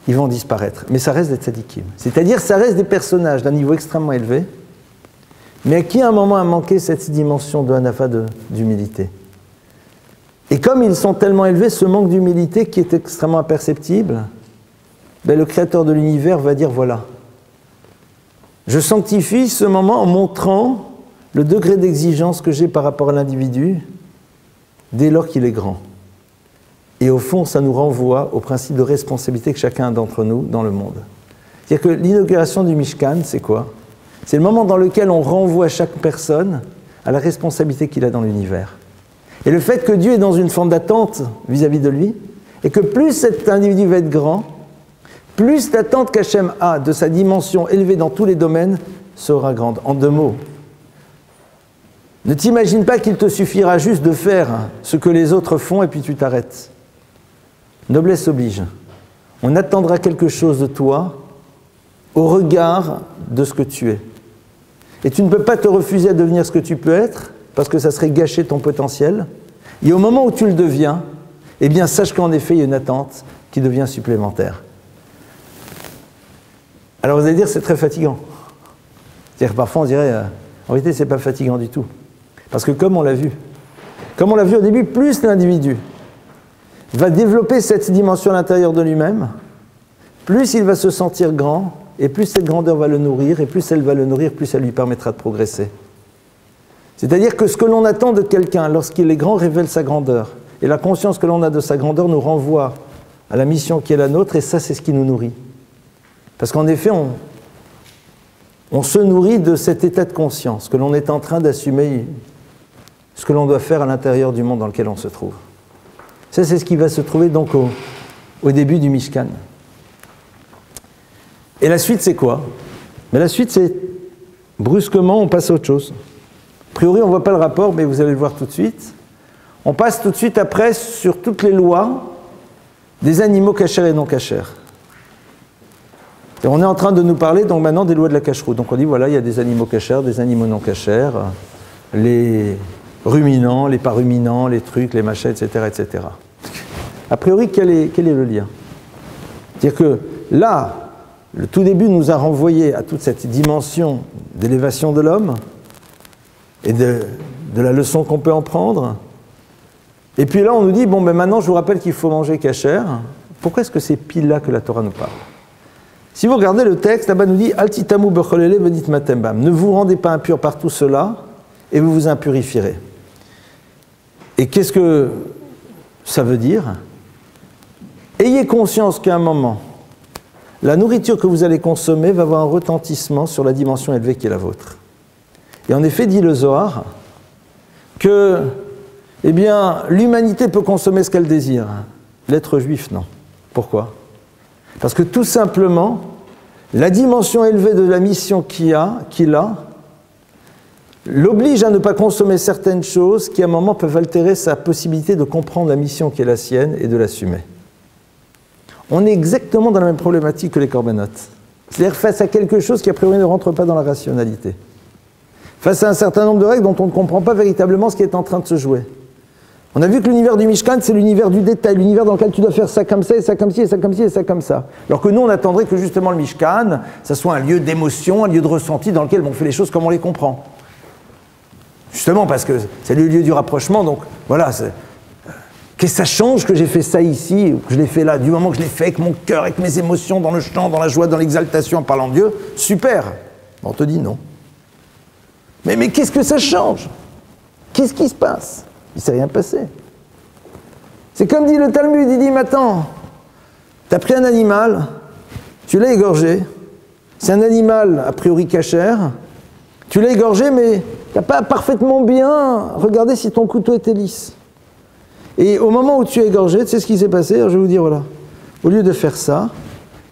ils vont disparaître. Mais ça reste des tzadikim. C'est-à-dire, ça reste des personnages d'un niveau extrêmement élevé, mais à qui à un moment a manqué cette dimension de hanafa, d'humilité. Et comme ils sont tellement élevés, ce manque d'humilité qui est extrêmement imperceptible, le Créateur de l'univers va dire, voilà, je sanctifie ce moment en montrant le degré d'exigence que j'ai par rapport à l'individu dès lors qu'il est grand. Et au fond, ça nous renvoie au principe de responsabilité que chacun a d'entre nous dans le monde. C'est-à-dire que l'inauguration du Mishkan, c'est quoi? C'est le moment dans lequel on renvoie chaque personne à la responsabilité qu'il a dans l'univers. Et le fait que Dieu est dans une forme d'attente vis-à-vis de lui, et que plus cet individu va être grand, plus l'attente qu'Hachem a de sa dimension élevée dans tous les domaines sera grande. En deux mots, ne t'imagine pas qu'il te suffira juste de faire ce que les autres font et puis tu t'arrêtes. Noblesse oblige. On attendra quelque chose de toi au regard de ce que tu es. Et tu ne peux pas te refuser à devenir ce que tu peux être, parce que ça serait gâcher ton potentiel. Et au moment où tu le deviens, eh bien sache qu'en effet, il y a une attente qui devient supplémentaire. Alors vous allez dire, c'est très fatigant. C'est-à-dire parfois on dirait, en réalité, c'est pas fatigant du tout. Parce que comme on l'a vu au début, plus l'individu va développer cette dimension à l'intérieur de lui-même, plus il va se sentir grand, et plus cette grandeur va le nourrir, et plus elle va le nourrir, plus elle lui permettra de progresser. C'est-à-dire que ce que l'on attend de quelqu'un lorsqu'il est grand révèle sa grandeur. Et la conscience que l'on a de sa grandeur nous renvoie à la mission qui est la nôtre, et ça, c'est ce qui nous nourrit. Parce qu'en effet, on se nourrit de cet état de conscience, que l'on est en train d'assumer ce que l'on doit faire à l'intérieur du monde dans lequel on se trouve. Ça, c'est ce qui va se trouver donc au début du Mishkan. Et la suite, c'est quoi? Mais la suite, c'est brusquement, on passe à autre chose. A priori, on ne voit pas le rapport, mais vous allez le voir tout de suite. On passe tout de suite après sur toutes les lois des animaux cachers et non cachers. Et on est en train de nous parler donc maintenant des lois de la cacheroute. Donc on dit voilà, il y a des animaux cachers, des animaux non cachers, les ruminants, les pas ruminants, les trucs, les machins, etc., etc. A priori, quel est le lien? C'est-à-dire que là, le tout début nous a renvoyé à toute cette dimension d'élévation de l'homme et de la leçon qu'on peut en prendre. Et puis là, on nous dit, bon, ben maintenant, je vous rappelle qu'il faut manger kasher. Pourquoi est-ce que c'est pile là que la Torah nous parle? Si vous regardez le texte, là-bas nous dit, Altitamu becholele venit matembam. Ne vous rendez pas impur par tout cela, et vous vous impurifierez. Et qu'est-ce que ça veut dire? Ayez conscience qu'à un moment, la nourriture que vous allez consommer va avoir un retentissement sur la dimension élevée qui est la vôtre. Et en effet, dit le Zohar, que eh bien, l'humanité peut consommer ce qu'elle désire. L'être juif, non. Pourquoi? Parce que tout simplement, la dimension élevée de la mission qu'il a, l'oblige à ne pas consommer certaines choses qui, à un moment, peuvent altérer sa possibilité de comprendre la mission qui est la sienne et de l'assumer. On est exactement dans la même problématique que les corbanotes. C'est-à-dire face à quelque chose qui, a priori, ne rentre pas dans la rationalité. Face à un certain nombre de règles dont on ne comprend pas véritablement ce qui est en train de se jouer. On a vu que l'univers du Mishkan, c'est l'univers du détail, l'univers dans lequel tu dois faire ça comme ça, et ça comme ci, et ça comme ci, et ça comme ça. Alors que nous, on attendrait que justement le Mishkan, ça soit un lieu d'émotion, un lieu de ressenti dans lequel on fait les choses comme on les comprend. Justement parce que c'est le lieu du rapprochement, donc voilà, qu'est-ce que ça change que j'ai fait ça ici, ou que je l'ai fait là, du moment que je l'ai fait avec mon cœur, avec mes émotions, dans le chant, dans la joie, dans l'exaltation, en parlant de Dieu, super. On te dit non. Mais qu'est-ce que ça change? Qu'est-ce qui se passe? Il ne s'est rien passé. C'est comme dit le Talmud, il dit, mais attends, tu as pris un animal, tu l'as égorgé, c'est un animal a priori cachère, tu l'as égorgé, mais tu n'as pas parfaitement bien regardé si ton couteau était lisse. Et au moment où tu as égorgé, tu sais ce qui s'est passé? Alors je vais vous dire, voilà, au lieu de faire ça,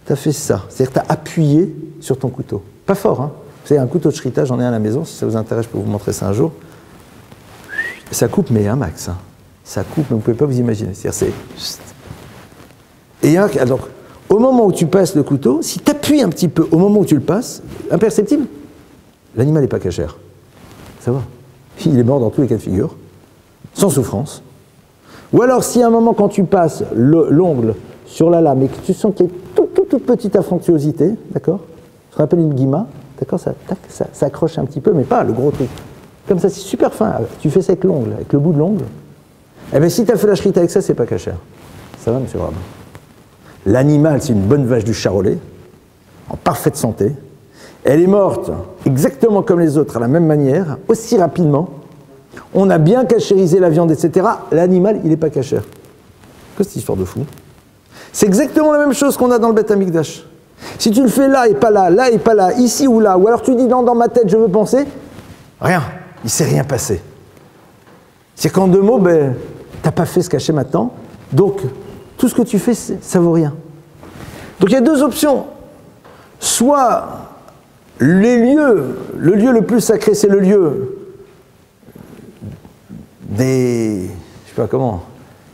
tu as fait ça. C'est-à-dire que tu as appuyé sur ton couteau. Pas fort, hein? Vous savez, un couteau de shrita, j'en ai un à la maison, si ça vous intéresse, je peux vous montrer ça un jour. Ça coupe, mais max. Hein. Ça coupe, mais vous ne pouvez pas vous imaginer. C'est-à-dire, et alors, au moment où tu passes le couteau, si tu appuies un petit peu, au moment où tu le passes, imperceptible, l'animal n'est pas cachère. Ça va. Il est mort dans tous les cas de figure, sans souffrance. Ou alors, si à un moment, quand tu passes l'ongle sur la lame et que tu sens qu'il y a toute petite affronttuosité, d'accord? Ça se rappelle une guima, d'accord? Ça accroche un petit peu, mais pas le gros truc. Comme ça, c'est super fin. Tu fais ça avec l'ongle, avec le bout de l'ongle. Eh bien, si tu as fait la shrita avec ça, c'est pas cachère. Ça va, monsieur le rabbin? L'animal, c'est une bonne vache du Charolais, en parfaite santé. Elle est morte exactement comme les autres, à la même manière, aussi rapidement. On a bien cachérisé la viande, etc. L'animal, il n'est pas cachère. Qu'est-ce que cette histoire de fou? C'est exactement la même chose qu'on a dans le Beth Amikdash. Si tu le fais là et pas là et pas là, ici ou là, ou alors tu dis dans ma tête, je veux penser, rien. Il ne s'est rien passé. C'est qu'en deux mots, ben, tu n'as pas fait ce caché maintenant, donc tout ce que tu fais, ça ne vaut rien. Donc il y a deux options. Soit le lieu le plus sacré, c'est le lieu des, je sais pas comment,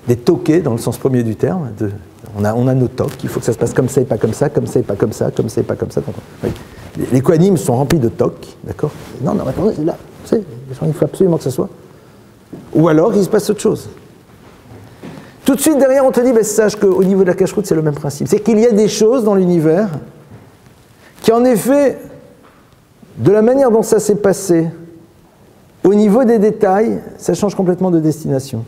des toqués, dans le sens premier du terme. On a nos toques, il faut que ça se passe comme ça et pas comme ça, comme ça et pas comme ça, comme ça et pas comme ça. Donc, les kohanim sont remplis de toques, d'accord? Non, attendez, c'est là. Il faut absolument que ça soit. Ou alors, il se passe autre chose. Tout de suite, derrière, on te dit, ben, sache qu'au niveau de la cacheroute, c'est le même principe. C'est qu'il y a des choses dans l'univers qui, en effet, de la manière dont ça s'est passé, au niveau des détails, ça change complètement de destination.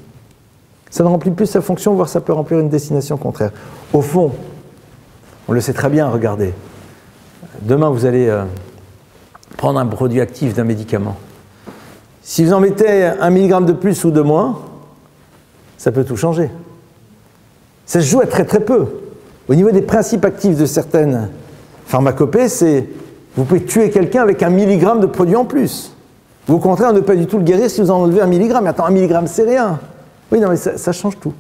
Ça ne remplit plus sa fonction, voire ça peut remplir une destination contraire. Au fond, on le sait très bien, regardez. Demain, vous allez prendre un produit actif d'un médicament. Si vous en mettez 1 milligramme de plus ou de moins, ça peut tout changer. Ça se joue à très très peu. Au niveau des principes actifs de certaines pharmacopées, c'est vous pouvez tuer quelqu'un avec 1 milligramme de produit en plus. Ou au contraire, ne pas du tout le guérir si vous en enlevez 1 milligramme. Mais attends, 1 milligramme, c'est rien. Oui, non, mais ça change tout.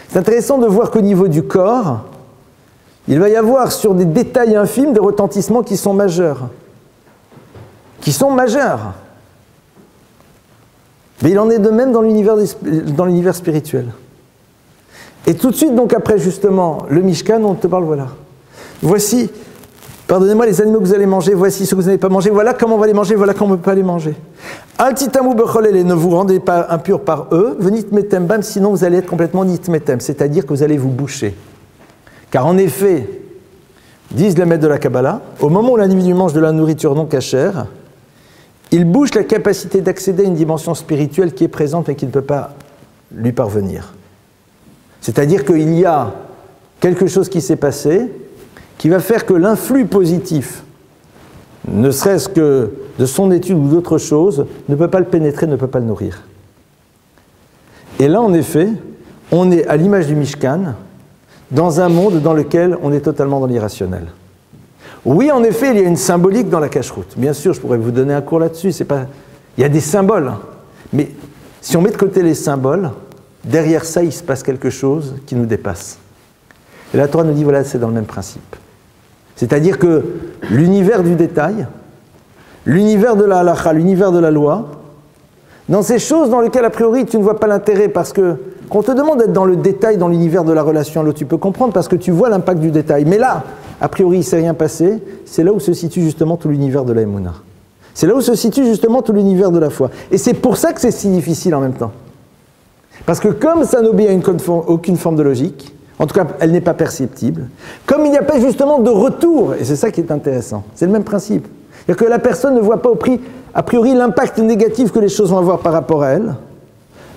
C'est intéressant de voir qu'au niveau du corps, il va y avoir sur des détails infimes des retentissements qui sont majeurs. Qui sont majeurs. Mais il en est de même dans l'univers spirituel. Et tout de suite, donc après justement, le Mishkan, on te parle, voilà. Voici, pardonnez-moi les animaux que vous allez manger, voici ceux que vous n'allez pas manger, voilà comment on va les manger, voilà comment on ne peut pas les manger. Altitamu becholel, et ne vous rendez pas impurs par eux, venit metem bam, sinon vous allez être complètement nitmetem, c'est-à-dire que vous allez vous boucher. Car en effet, disent les maîtres de la Kabbalah, au moment où l'individu mange de la nourriture non cachère, il bouche la capacité d'accéder à une dimension spirituelle qui est présente mais qui ne peut pas lui parvenir. C'est-à-dire qu'il y a quelque chose qui s'est passé qui va faire que l'influx positif, ne serait-ce que de son étude ou d'autre chose, ne peut pas le pénétrer, ne peut pas le nourrir. Et là, en effet, on est à l'image du Mishkan, dans un monde dans lequel on est totalement dans l'irrationnel. Oui, en effet, il y a une symbolique dans la cacheroute. Bien sûr, je pourrais vous donner un cours là-dessus. Il y a des symboles. Mais si on met de côté les symboles, derrière ça, il se passe quelque chose qui nous dépasse. Et la Torah nous dit, voilà, c'est dans le même principe. C'est-à-dire que l'univers du détail, l'univers de la halakha, l'univers de la loi, dans ces choses dans lesquelles, a priori, tu ne vois pas l'intérêt, parce que quand on te demande d'être dans le détail, dans l'univers de la relation à l'autre, tu peux comprendre parce que tu vois l'impact du détail. Mais là, a priori, il ne s'est rien passé, c'est là où se situe justement tout l'univers de la Emouna. C'est là où se situe justement tout l'univers de la foi. Et c'est pour ça que c'est si difficile en même temps. Parce que comme ça n'obéit à aucune forme de logique, en tout cas, elle n'est pas perceptible, comme il n'y a pas justement de retour, et c'est ça qui est intéressant, c'est le même principe. C'est-à-dire que la personne ne voit pas a priori l'impact négatif que les choses vont avoir par rapport à elle,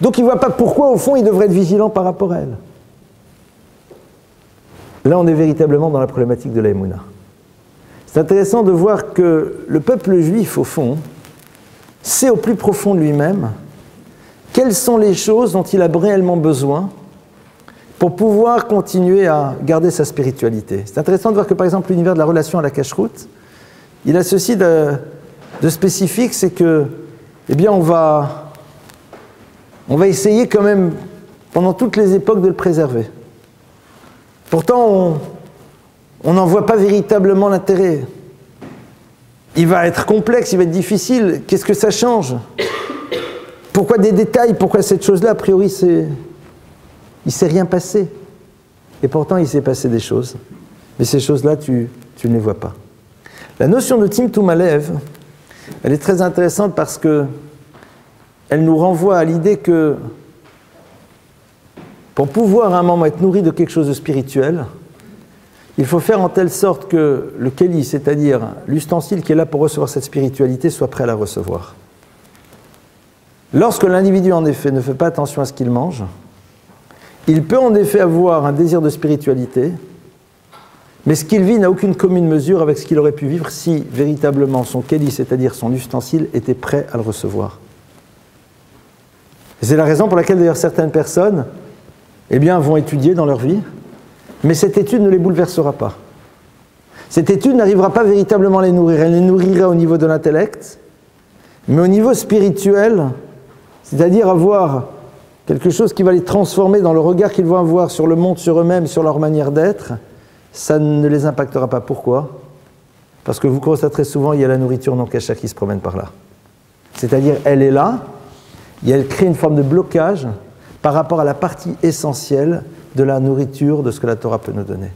donc il ne voit pas pourquoi, au fond, il devrait être vigilant par rapport à elle. Là, on est véritablement dans la problématique de la Emouna. C'est intéressant de voir que le peuple juif, au fond, sait au plus profond de lui-même quelles sont les choses dont il a réellement besoin pour pouvoir continuer à garder sa spiritualité. C'est intéressant de voir que, par exemple, l'univers de la relation à la cacheroute, il a ceci de spécifique, c'est que, eh bien, on va essayer quand même, pendant toutes les époques, de le préserver. Pourtant, on n'en voit pas véritablement l'intérêt. Il va être complexe, il va être difficile. Qu'est-ce que ça change? Pourquoi des détails? Pourquoi cette chose-là? A priori, il ne s'est rien passé. Et pourtant, il s'est passé des choses. Mais ces choses-là, tu ne les vois pas. La notion de Tzimtum Alev, elle est très intéressante parce que elle nous renvoie à l'idée que pour pouvoir à un moment être nourri de quelque chose de spirituel, il faut faire en telle sorte que le kéli, c'est-à-dire l'ustensile qui est là pour recevoir cette spiritualité, soit prêt à la recevoir. Lorsque l'individu, en effet, ne fait pas attention à ce qu'il mange, il peut en effet avoir un désir de spiritualité, mais ce qu'il vit n'a aucune commune mesure avec ce qu'il aurait pu vivre si véritablement son kéli, c'est-à-dire son ustensile, était prêt à le recevoir. C'est la raison pour laquelle d'ailleurs certaines personnes vont étudier dans leur vie, mais cette étude ne les bouleversera pas. Cette étude n'arrivera pas véritablement à les nourrir. Elle les nourrira au niveau de l'intellect, mais au niveau spirituel, c'est-à-dire avoir quelque chose qui va les transformer dans le regard qu'ils vont avoir sur le monde, sur eux-mêmes, sur leur manière d'être, ça ne les impactera pas. Pourquoi? Parce que vous constaterez souvent, il y a la nourriture non cachée qui se promène par là. C'est-à-dire, elle est là, et elle crée une forme de blocage par rapport à la partie essentielle de la nourriture, de ce que la Torah peut nous donner.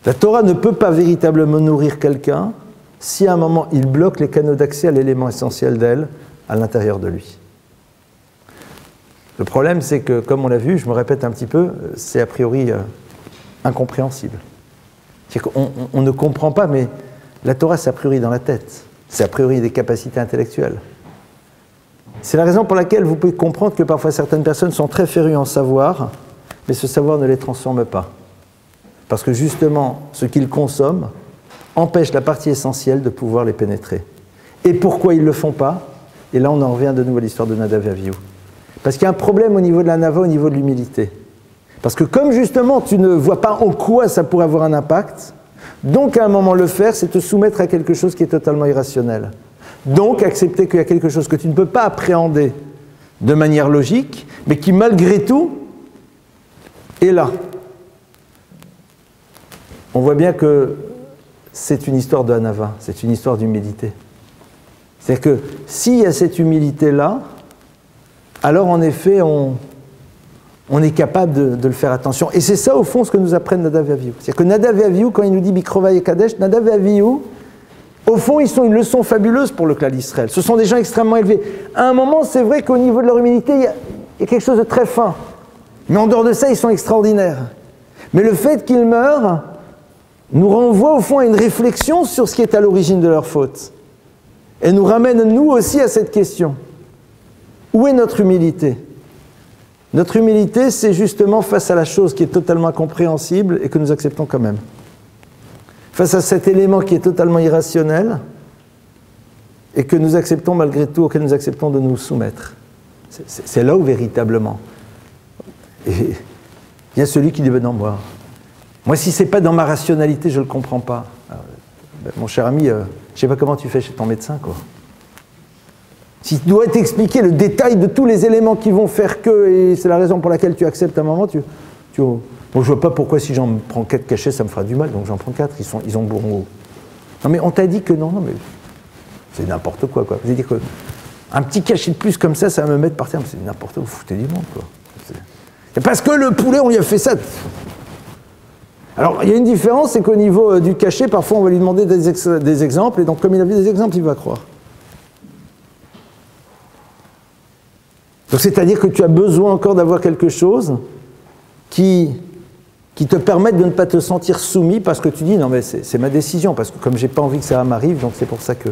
La Torah ne peut pas véritablement nourrir quelqu'un si à un moment il bloque les canaux d'accès à l'élément essentiel d'elle à l'intérieur de lui. Le problème, c'est que, comme on l'a vu, je me répète un petit peu, c'est a priori incompréhensible. C'est-à-dire qu'on ne comprend pas, mais la Torah, c'est a priori dans la tête. C'est a priori des capacités intellectuelles. C'est la raison pour laquelle vous pouvez comprendre que parfois certaines personnes sont très férues en savoir, mais ce savoir ne les transforme pas. Parce que justement, ce qu'ils consomment empêche la partie essentielle de pouvoir les pénétrer. Et pourquoi ils ne le font pas? Et là, on en revient de nouveau à l'histoire de Nadav et Avihu. Parce qu'il y a un problème au niveau de la nava, au niveau de l'humilité. Parce que comme justement, tu ne vois pas en quoi ça pourrait avoir un impact, donc à un moment le faire, c'est te soumettre à quelque chose qui est totalement irrationnel. Donc accepter qu'il y a quelque chose que tu ne peux pas appréhender de manière logique, mais qui malgré tout est là. On voit bien que c'est une histoire de Hanava, c'est une histoire d'humilité. C'est-à-dire que s'il y a cette humilité-là, alors en effet, on est capable de le faire attention. Et c'est ça, au fond, ce que nous apprennent Nadav et Avihu. C'est-à-dire que Nadav et Avihu, quand il nous dit Bikrova et Kadesh, Nadav et Avihu, au fond, ils sont une leçon fabuleuse pour le clan d'Israël. Ce sont des gens extrêmement élevés. À un moment, c'est vrai qu'au niveau de leur humilité, il y a quelque chose de très fin. Mais en dehors de ça, ils sont extraordinaires. Mais le fait qu'ils meurent nous renvoie, au fond, à une réflexion sur ce qui est à l'origine de leur faute. Et nous ramène, nous aussi, à cette question. Où est notre humilité ? Notre humilité, c'est justement face à la chose qui est totalement incompréhensible et que nous acceptons quand même. Face à cet élément qui est totalement irrationnel et que nous acceptons malgré tout, auquel nous acceptons de nous soumettre. C'est là où véritablement. Et il y a celui qui dit, ben non, moi si c'est pas dans ma rationalité, je ne le comprends pas. Alors, mon cher ami, je ne sais pas comment tu fais chez ton médecin, quoi. Si tu dois t'expliquer le détail de tous les éléments qui vont faire que, et c'est la raison pour laquelle tu acceptes un moment, bon, je ne vois pas pourquoi si j'en prends 4 cachets, ça me fera du mal, donc j'en prends 4, ils ont bon haut. Non mais on t'a dit que non, mais c'est n'importe quoi. Vous avez dit qu'un petit cachet de plus comme ça va me mettre par terre, c'est n'importe quoi, vous foutez du monde, quoi. Parce que le poulet, on lui a fait ça. Alors, il y a une différence, c'est qu'au niveau du cachet, parfois on va lui demander des exemples, et donc comme il a vu des exemples, il va croire. Donc c'est-à-dire que tu as besoin encore d'avoir quelque chose qui te permette de ne pas te sentir soumis parce que tu dis non mais c'est ma décision, parce que comme j'ai pas envie que ça m'arrive, donc c'est pour ça que...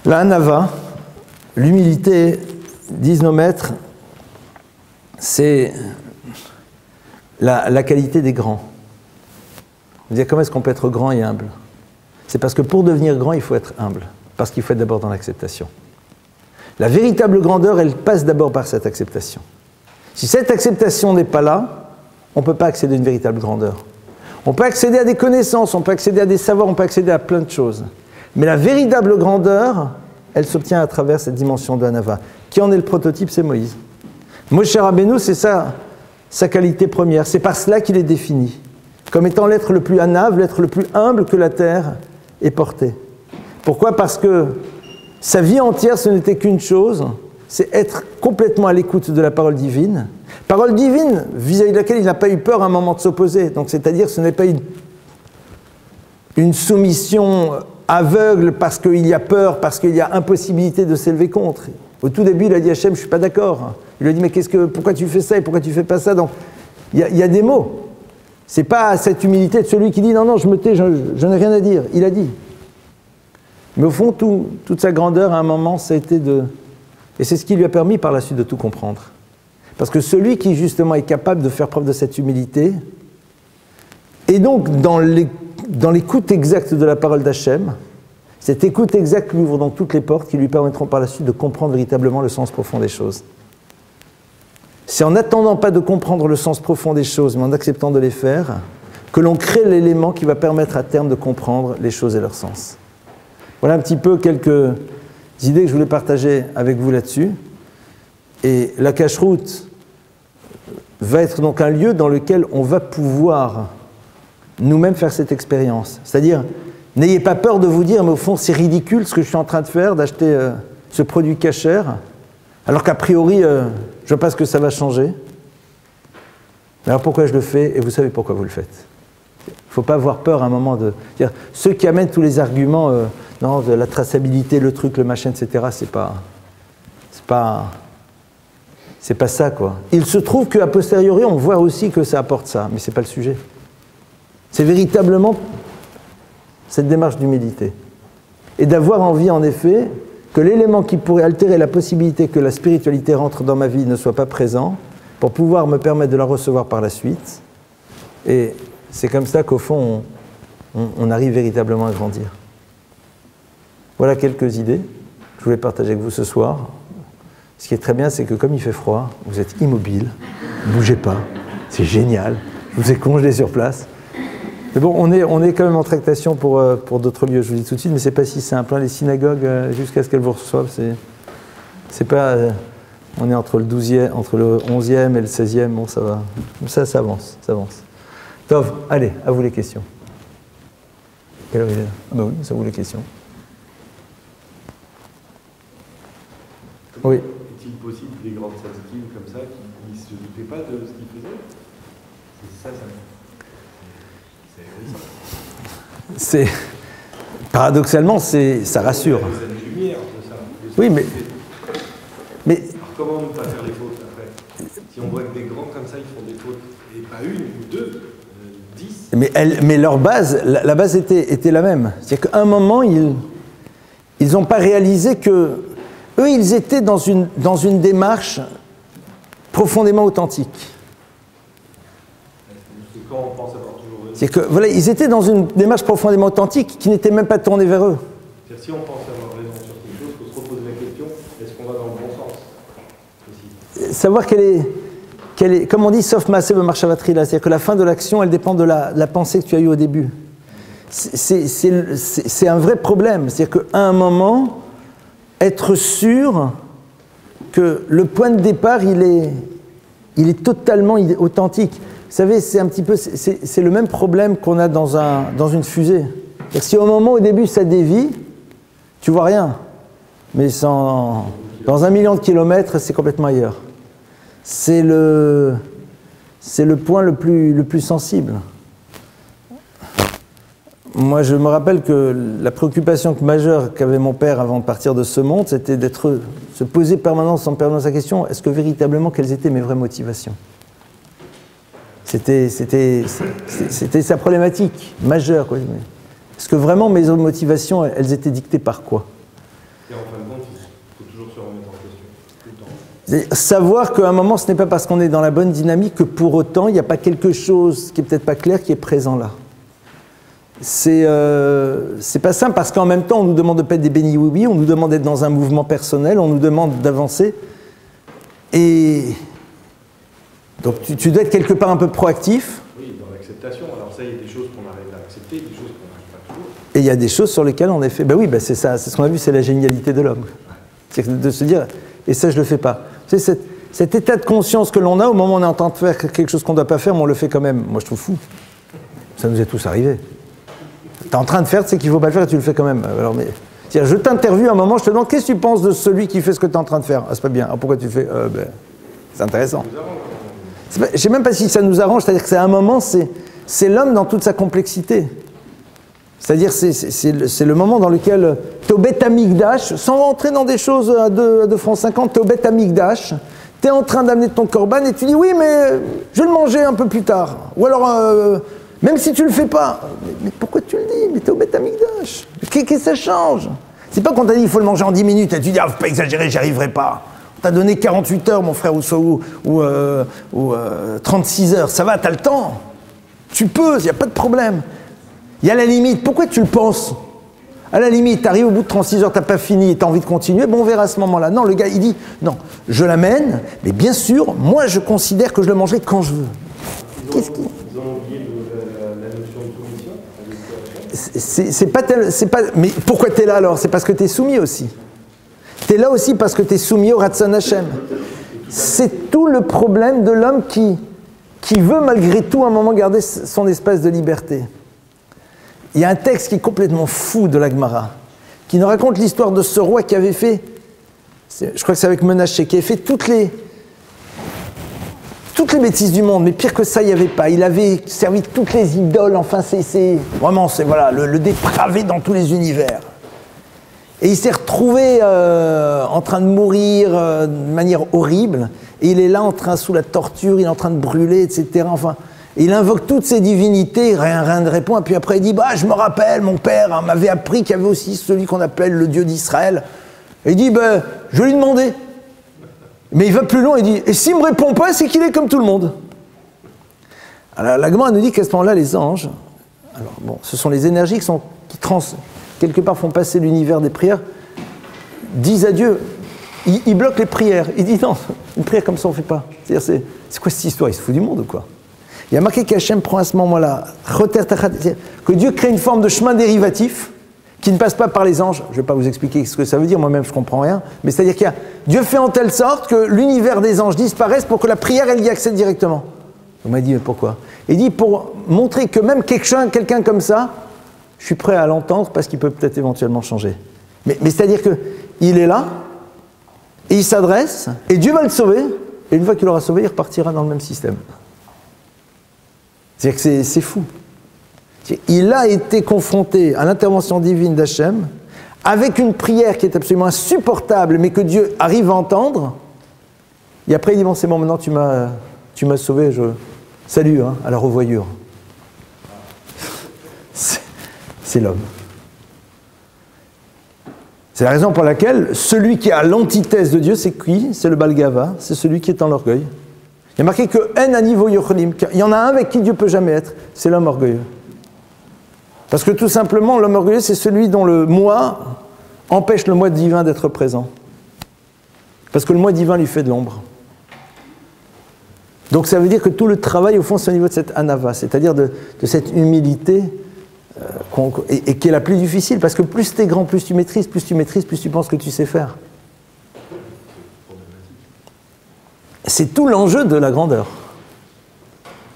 La hanava, l'humilité, disent nos maîtres, c'est la qualité des grands. Vous dire comment est-ce qu'on peut être grand et humble? C'est parce que pour devenir grand, il faut être humble, parce qu'il faut être d'abord dans l'acceptation. La véritable grandeur, elle passe d'abord par cette acceptation. Si cette acceptation n'est pas là, on ne peut pas accéder à une véritable grandeur. On peut accéder à des connaissances, on peut accéder à des savoirs, on peut accéder à plein de choses. Mais la véritable grandeur, elle s'obtient à travers cette dimension de Hanava. Qui en est le prototype? C'est Moïse. Moshe Rabbeinu, c'est ça, sa qualité première. C'est par cela qu'il est défini, comme étant l'être le plus hanav, l'être le plus humble que la terre ait porté. Pourquoi? Parce que sa vie entière, ce n'était qu'une chose, c'est être complètement à l'écoute de la parole divine vis-à-vis de laquelle il n'a pas eu peur à un moment de s'opposer. Donc, c'est-à-dire, ce n'est pas une soumission aveugle parce qu'il y a peur, parce qu'il y a impossibilité de s'élever contre. Au tout début, il a dit à Hachem, je ne suis pas d'accord. Il lui a dit, mais pourquoi tu fais ça et pourquoi tu ne fais pas ça? Donc, il y a des mots. Ce n'est pas cette humilité de celui qui dit, non, je me tais, je n'ai rien à dire. Il a dit. Mais au fond, toute sa grandeur, à un moment, ça a été de... Et c'est ce qui lui a permis par la suite de tout comprendre. Parce que celui qui, justement, est capable de faire preuve de cette humilité, et donc, dans l'écoute exacte de la parole d'Hachem, cette écoute exacte lui ouvre donc toutes les portes qui lui permettront par la suite de comprendre véritablement le sens profond des choses. C'est en n'attendant pas de comprendre le sens profond des choses, mais en acceptant de les faire, que l'on crée l'élément qui va permettre à terme de comprendre les choses et leur sens. Voilà un petit peu quelques idées que je voulais partager avec vous là-dessus. Et la cache-route va être donc un lieu dans lequel on va pouvoir nous-mêmes faire cette expérience. C'est-à-dire, n'ayez pas peur de vous dire, mais au fond, c'est ridicule ce que je suis en train de faire, d'acheter ce produit cachère, alors qu'a priori, je ne vois pas ce que ça va changer. Alors pourquoi je le fais? Et vous savez pourquoi vous le faites. Il ne faut pas avoir peur à un moment de... dire, ceux qui amènent tous les arguments, non, de la traçabilité, le truc, le machin, etc., c'est pas ça, quoi. Il se trouve qu'à posteriori, on voit aussi que ça apporte ça, mais ce n'est pas le sujet. C'est véritablement cette démarche d'humilité. Et d'avoir envie, en effet, que l'élément qui pourrait altérer la possibilité que la spiritualité rentre dans ma vie ne soit pas présent, pour pouvoir me permettre de la recevoir par la suite. Et c'est comme ça qu'au fond, on arrive véritablement à grandir. Voilà quelques idées que je voulais partager avec vous ce soir. Ce qui est très bien, c'est que comme il fait froid, vous êtes immobile, ne bougez pas, c'est génial, je vous ai congelé sur place. Mais bon, on est quand même en tractation pour d'autres lieux, je vous dis tout de suite, mais c'est pas si simple. Les synagogues, jusqu'à ce qu'elles vous reçoivent, c'est pas... on est entre le 11e et le 16e, bon ça va. Ça avance, ça avance. Tov, allez, à vous les questions. Quelle heure il est là? Ah bah oui, c'est à vous les questions. Oui. Est-il possible des grandes tzadikim comme ça qui ne se doutaient pas de ce qu'ils faisaient? C'est ça. C'est paradoxalement, ça rassure. Oui, mais alors comment ne pas faire les fautes après? Si on voit que des grands comme ça, ils font des fautes, et pas une ou deux, 10. Mais leur base, la base était la même. C'est-à-dire qu'à un moment, ils n'ont pas réalisé que eux, ils étaient dans une démarche profondément authentique. Quand on pense avoir toujours raison. C'est que voilà, ils étaient dans une démarche profondément authentique qui n'était même pas tournée vers eux. Si on pense avoir raison sur quelque chose, il faut se reposer la question, est-ce qu'on va dans le bon sens aussi? Savoir quelle est, comme on dit, sauf massé be marchavatri, c'est-à-dire que la fin de l'action, elle dépend de la pensée que tu as eue au début. C'est un vrai problème. C'est-à-dire qu'à un moment, être sûr que le point de départ, il est totalement authentique. Vous savez, c'est un petit peu, c'est le même problème qu'on a dans une fusée. C'est-à-dire que si au moment, au début, ça dévie, tu vois rien. Mais dans 1 million de kilomètres, c'est complètement ailleurs. C'est le point le plus sensible. Moi, je me rappelle que la préoccupation majeure qu'avait mon père avant de partir de ce monde, c'était se poser en permanence la question, est-ce que véritablement, quelles étaient mes vraies motivations? C'était sa problématique majeure, quoi. Est-ce que vraiment mes motivations, elles étaient dictées par quoi? Et en fin de compte, il faut toujours se remettre en question, tout le temps. Savoir qu'à un moment, ce n'est pas parce qu'on est dans la bonne dynamique que pour autant, il n'y a pas quelque chose qui est peut-être pas clair qui est présent là. C'est pas simple parce qu'en même temps, on nous demande de pas être des bénis oui, on nous demande d'être dans un mouvement personnel, on nous demande d'avancer. Et donc tu dois être quelque part un peu proactif. Oui, dans l'acceptation. Alors ça, il y a des choses qu'on arrive à accepter, des choses qu'on n'arrive pas toujours. Et il y a des choses sur lesquelles, en effet, c'est ça, c'est ce qu'on a vu, c'est la génialité de l'homme. C'est de se dire, et ça, je le fais pas. Tu sais, cet état de conscience que l'on a au moment où on est en train de faire quelque chose qu'on ne doit pas faire, mais on le fait quand même. Moi, je trouve fou. Ça nous est tous arrivé. Tu es en train de faire, c'est qu'il ne faut pas le faire et tu le fais quand même. Alors, mais, je t'interviewe à un moment, je te demande, qu'est-ce que tu penses de celui qui fait ce que tu es en train de faire? Ah, c'est pas bien. Ah, pourquoi tu le fais? C'est intéressant. Je ne sais même pas si ça nous arrange, c'est-à-dire que c'est à un moment, c'est l'homme dans toute sa complexité. C'est-à-dire, c'est le moment dans lequel tu es au Beth Amikdash, sans rentrer dans des choses à 2 francs 50, tu es au Beth Amikdash, tu es en train d'amener ton korban et tu dis oui, mais je vais le manger un peu plus tard. Ou alors, même si tu le fais pas, mais pourquoi tu le dis? Mais tu es au Beth Amikdash. Qu'est-ce que ça change? C'est pas qu'on t'a dit il faut le manger en 10 minutes et tu dis ah, faut pas exagérer, j'y arriverai pas. On t'a donné 48 heures, mon frère, ou 36 heures. Ça va, tu as le temps. Tu peux, il n'y a pas de problème. Il y a la limite. Pourquoi tu le penses? À la limite, tu arrives au bout de 36 heures, tu n'as pas fini et tu as envie de continuer, bon, on verra à ce moment-là. Non, le gars, il dit, non, je l'amène, mais bien sûr, moi, je considère que je le mangerai quand je veux. Qu'est-ce qui... Ils ont oublié la notion de soumission. C'est pas... Mais pourquoi tu es là alors? C'est parce que tu es soumis aussi. Tu es là aussi parce que tu es soumis au Ratzon Hashem. C'est tout le problème de l'homme qui veut malgré tout à un moment garder son espace de liberté. Il y a un texte qui est complètement fou de la Gemara, qui nous raconte l'histoire de ce roi qui avait fait, je crois que c'est avec Menaché, qui avait fait toutes les bêtises du monde, mais pire que ça, il n'y avait pas. Il avait servi toutes les idoles, enfin c'est vraiment, c'est voilà, le dépravé dans tous les univers. Et il s'est retrouvé en train de mourir de manière horrible, et il est là en train, sous la torture, il est en train de brûler, etc. Enfin, il invoque toutes ces divinités, rien ne répond, et puis après il dit, je me rappelle, mon père m'avait appris qu'il y avait aussi celui qu'on appelle le Dieu d'Israël. Et il dit, je vais lui demander. Mais il va plus loin, il dit, et s'il ne me répond pas, c'est qu'il est comme tout le monde. Alors la Gemara nous dit qu'à ce moment-là, les anges, Alors bon, ce sont les énergies quelque part font passer l'univers des prières, disent à Dieu, il bloque les prières. Il dit non, une prière comme ça on ne fait pas. C'est-à-dire, c'est quoi cette histoire? Il se fout du monde ou quoi? Il y a marqué qu'Hachem prend à ce moment-là, que Dieu crée une forme de chemin dérivatif qui ne passe pas par les anges. Je ne vais pas vous expliquer ce que ça veut dire, moi-même je ne comprends rien, mais c'est-à-dire qu'il y a Dieu fait en telle sorte que l'univers des anges disparaisse pour que la prière elle y accède directement. On m'a dit mais pourquoi? Il dit pour montrer que même quelqu'un comme ça, je suis prêt à l'entendre parce qu'il peut peut-être éventuellement changer. Mais c'est-à-dire qu'il est là, et il s'adresse, et Dieu va le sauver, et une fois qu'il l'aura sauvé, il repartira dans le même système. C'est-à-dire que c'est fou. Il a été confronté à l'intervention divine d'Hachem, avec une prière qui est absolument insupportable, mais que Dieu arrive à entendre, et après il dit, bon c'est bon, maintenant tu m'as sauvé, salut, hein, à la revoyure. C'est l'homme. C'est la raison pour laquelle celui qui a l'antithèse de Dieu, c'est qui? C'est le Balgava, c'est celui qui est dans l'orgueil. Il y a marqué que En Anivo Yocholim, il y en a un avec qui Dieu ne peut jamais être, c'est l'homme orgueilleux. Parce que tout simplement, l'homme orgueilleux, c'est celui dont le moi empêche le moi divin d'être présent. Parce que le moi divin lui fait de l'ombre. Donc ça veut dire que tout le travail, au fond, c'est au niveau de cette anava, c'est-à-dire de cette humilité, et qui est la plus difficile, parce que plus tu es grand, plus tu maîtrises, plus tu penses que tu sais faire. C'est tout l'enjeu de la grandeur.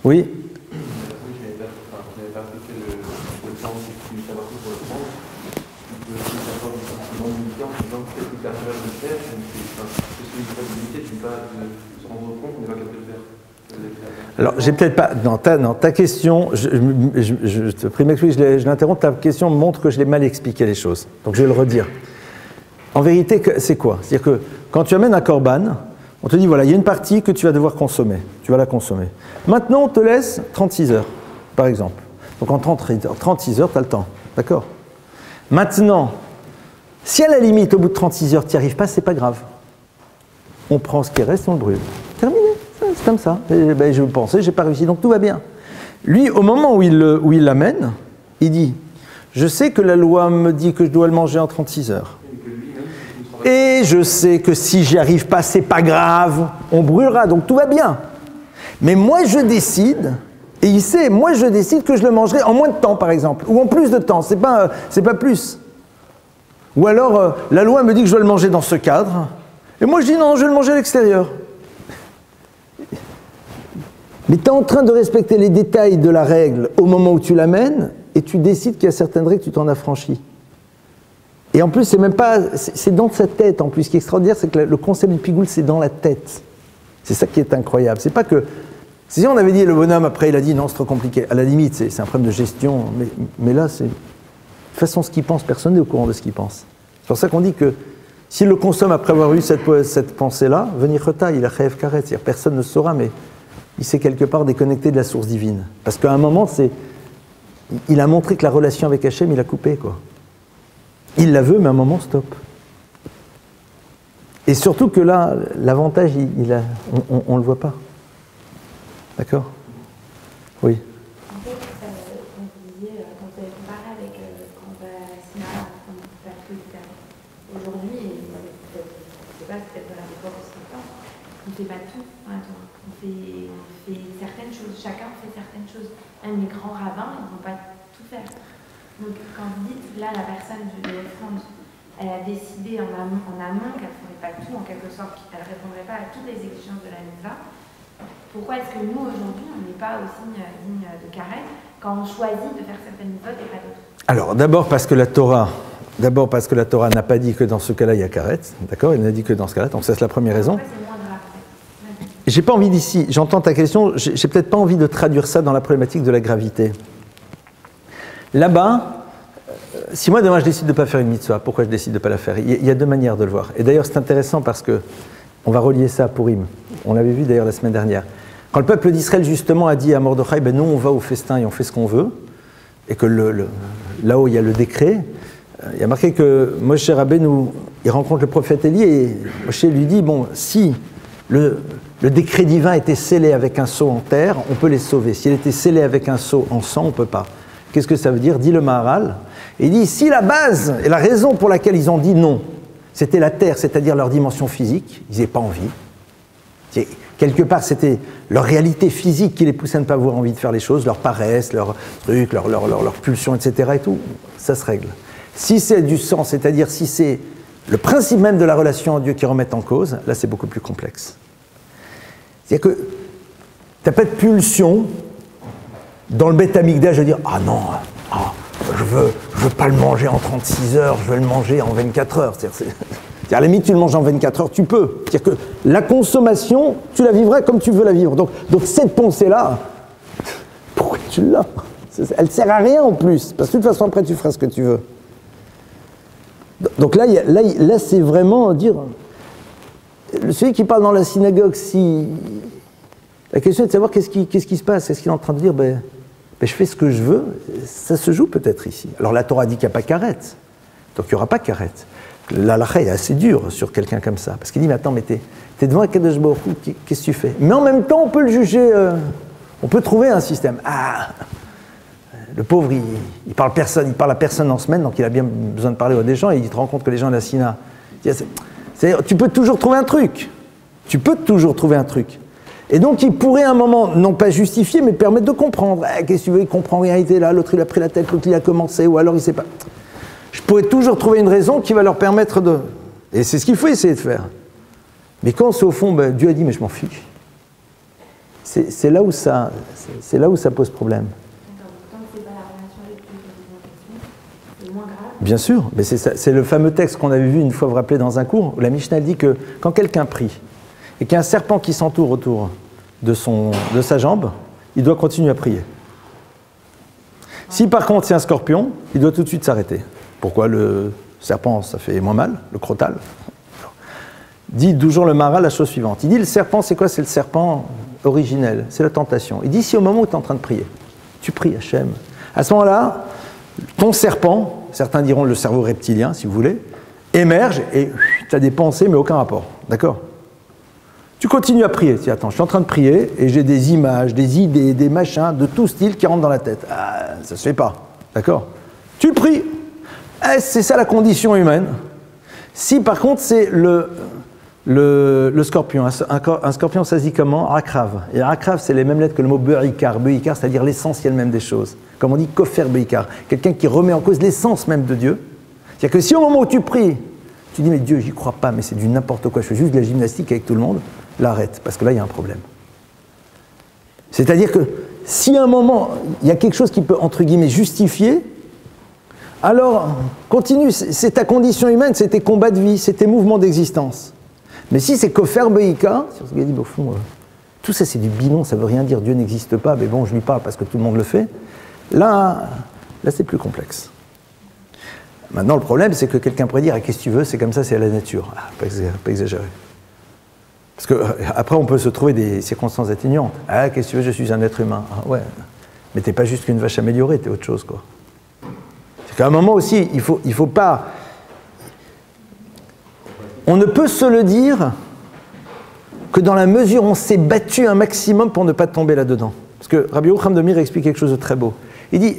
Oui. Alors, j'ai peut-être pas... Non, ta question, je te prie m'excuser, je l'interromps, ta question montre que je l'ai mal expliqué les choses. Donc, je vais le redire. En vérité, c'est quoi? C'est-à-dire que quand tu amènes un korban, on te dit, voilà, il y a une partie que tu vas devoir consommer. Tu vas la consommer. Maintenant, on te laisse 36 heures, par exemple. Donc, en 36 heures, tu as le temps. D'accord? Maintenant, si à la limite, au bout de 36 heures, tu n'y arrives pas, c'est pas grave. On prend ce qui reste et on le brûle. Terminé. C'est comme ça. Et ben, je pensais, j'ai pas réussi, donc tout va bien. Lui, au moment où il l'amène, il dit, je sais que la loi me dit que je dois le manger en 36 heures. Et je sais que si j'y arrive pas, c'est pas grave, on brûlera, donc tout va bien. Mais moi, je décide, et il sait, moi, je décide que je le mangerai en moins de temps, par exemple, ou en plus de temps, c'est pas plus. Ou alors, la loi me dit que je dois le manger dans ce cadre, et moi, je dis non, je vais le manger à l'extérieur. Mais tu es en train de respecter les détails de la règle au moment où tu l'amènes, et tu décides qu'il y a certaines règles, tu t'en affranchis. Et en plus, c'est même pas, c'est dans sa tête en plus. Ce qui est extraordinaire, c'est que le concept du pigoule, c'est dans la tête. C'est ça qui est incroyable. C'est pas que, si on avait dit, le bonhomme après, il a dit non, c'est trop compliqué. À la limite, c'est un problème de gestion, mais là, c'est, de toute façon, ce qu'il pense, personne n'est au courant de ce qu'il pense. C'est pour ça qu'on dit que s'il le consomme après avoir eu cette pensée-là, venir reta, il a chayev karet, c'est-à-dire personne ne saura, mais il s'est quelque part déconnecté de la source divine. Parce qu'à un moment, il a montré que la relation avec Hachem, il a coupé, quoi. Il la veut, mais à un moment, stop. Et surtout que là, l'avantage, on ne le voit pas. D'accord? Oui. En fait, quand vous disiez, quand vous avez comparé avec quand on va à Sinara, quand on fait tout, etc. Aujourd'hui, je ne sais pas, c'est peut-être dans la réponse de ce temps, on ne fait pas tout dans la Torah. On fait certaines choses, chacun fait certaines choses. Même les grands rabbins, ils ne vont pas tout faire. Donc, quand vous dites, là, la personne de l'offrande, elle a décidé en amont qu'elle ne ferait pas tout, en quelque sorte, qu'elle ne répondrait pas à toutes les exigences de la mitzvah, pourquoi est-ce que nous, aujourd'hui, on n'est pas aussi digne de carême quand on choisit de faire certaines mitzvot et pas d'autres? Alors, d'abord parce que la Torah n'a pas dit que dans ce cas-là, il y a karet, d'accord? Elle n'a dit que dans ce cas-là, donc ça, c'est la première raison. C'est moins grave. J'ai pas envie d'ici, j'entends ta question, j'ai peut-être pas envie de traduire ça dans la problématique de la gravité. Là-bas, si moi demain je décide de ne pas faire une mitzvah, pourquoi je décide de ne pas la faire? Il y a deux manières de le voir. Et d'ailleurs c'est intéressant parce que on va relier ça à Purim. On l'avait vu d'ailleurs la semaine dernière. Quand le peuple d'Israël justement a dit à Mordechai, ben nous on va au festin et on fait ce qu'on veut, et que là-haut il y a le décret, il y a marqué que Moshe Rabbeinu, il rencontre le prophète Élie et Moshe lui dit, bon, si le décret divin était scellé avec un sceau en terre, on peut les sauver. Si elle était scellée avec un sceau en sang, on ne peut pas. Qu'est-ce que ça veut dire? Dit le Maharal. Et il dit, si la base et la raison pour laquelle ils ont dit non, c'était la terre, c'est-à-dire leur dimension physique, ils n'avaient pas envie. Quelque part, c'était leur réalité physique qui les poussait à ne pas avoir envie de faire les choses, leur paresse, leur truc, leur pulsion, etc. et tout, ça se règle. Si c'est du sens, c'est-à-dire si c'est le principe même de la relation à Dieu qui remet en cause, là c'est beaucoup plus complexe. C'est-à-dire que tu n'as pas de pulsion dans le bêta amygdale, je veux dire, ah non, je veux pas le manger en 36 heures, je veux le manger en 24 heures. C'est-à-dire, à la limite, tu le manges en 24 heures, tu peux. C'est-à-dire que la consommation, tu la vivrais comme tu veux la vivre. Donc cette pensée-là, pourquoi tu l'as? Elle ne sert à rien en plus, parce que de toute façon, après, tu feras ce que tu veux. Donc là c'est vraiment dire... Celui qui parle dans la synagogue, si... La question est de savoir qu'est-ce qui se passe. Est-ce qu'il est en train de dire, je fais ce que je veux? Ça se joue peut-être ici. Alors la Torah dit qu'il n'y a pas karet. Donc il n'y aura pas karet. L'halakha est assez dur sur quelqu'un comme ça. Parce qu'il dit, mais attends, mais t'es devant Akadosh Baruch Hu, qu'est-ce que tu fais? Mais en même temps, on peut le juger, on peut trouver un système. Le pauvre, il parle à personne en semaine, donc il a bien besoin de parler à des gens, et il te rend compte que les gens de la Sina. Tu peux toujours trouver un truc. Et donc, il pourrait à un moment, non pas justifier, mais permettre de comprendre. Qu'est-ce que tu veux, il comprend rien, il était là, l'autre il a pris la tête, l'autre il a commencé, ou alors il sait pas. Je pourrais toujours trouver une raison qui va leur permettre de... Et c'est ce qu'il faut essayer de faire. Mais quand c'est au fond, Dieu a dit, mais je m'en fiche. C'est là où ça pose problème. Tant que c'est pas la relation avec Dieu, c'est moins grave. Bien sûr, mais c'est le fameux texte qu'on avait vu une fois, vous vous rappelez, dans un cours, où la Mishnah dit que quand quelqu'un prie, et qu'il y a un serpent qui s'entoure autour de sa jambe, il doit continuer à prier. Si par contre c'est un scorpion, il doit tout de suite s'arrêter. Pourquoi? Le serpent, ça fait moins mal, le crotal. Dit toujours le Maharal la chose suivante. Il dit le serpent, c'est quoi? C'est le serpent originel, c'est la tentation. Il dit si au moment où tu es en train de prier, tu pries Hachem, à ce moment-là, ton serpent, certains diront le cerveau reptilien si vous voulez, émerge et tu as des pensées mais aucun rapport. D'accord? Tu continues à prier. Tu dis, attends, je suis en train de prier et j'ai des images, des idées, des machins de tout style qui rentrent dans la tête. Ça se fait pas. D'accord? Tu pries. C'est ça la condition humaine. Si par contre c'est le scorpion, un scorpion ça se dit comment? Akrav. Et akrav c'est les mêmes lettres que le mot beikar, c'est-à-dire l'essentiel même des choses. Comme on dit kofer beikar, quelqu'un qui remet en cause l'essence même de Dieu. C'est-à-dire que si au moment où tu pries, tu dis mais Dieu j'y crois pas, mais c'est du n'importe quoi, je fais juste de la gymnastique avec tout le monde, là arrête, parce que là il y a un problème. C'est-à-dire que si à un moment il y a quelque chose qui peut entre guillemets justifier, alors, continue, c'est ta condition humaine, c'est tes combats de vie, c'est tes mouvements d'existence. Mais si c'est Kofer Beika, au fond, tout ça c'est du bidon, ça veut rien dire, Dieu n'existe pas, mais bon, je lui parle parce que tout le monde le fait. Là c'est plus complexe. Maintenant, le problème, c'est que quelqu'un pourrait dire, qu'est-ce que tu veux, c'est comme ça, c'est à la nature. Pas exagérer. Parce qu'après, on peut se trouver des circonstances atténuantes. Qu'est-ce que tu veux, je suis un être humain. Ouais, mais t'es pas juste qu'une vache améliorée, t'es autre chose, quoi. À un moment aussi, il faut pas... On ne peut se le dire que dans la mesure où on s'est battu un maximum pour ne pas tomber là-dedans. Parce que Rabbi Yochanan de Mir explique quelque chose de très beau. Il dit,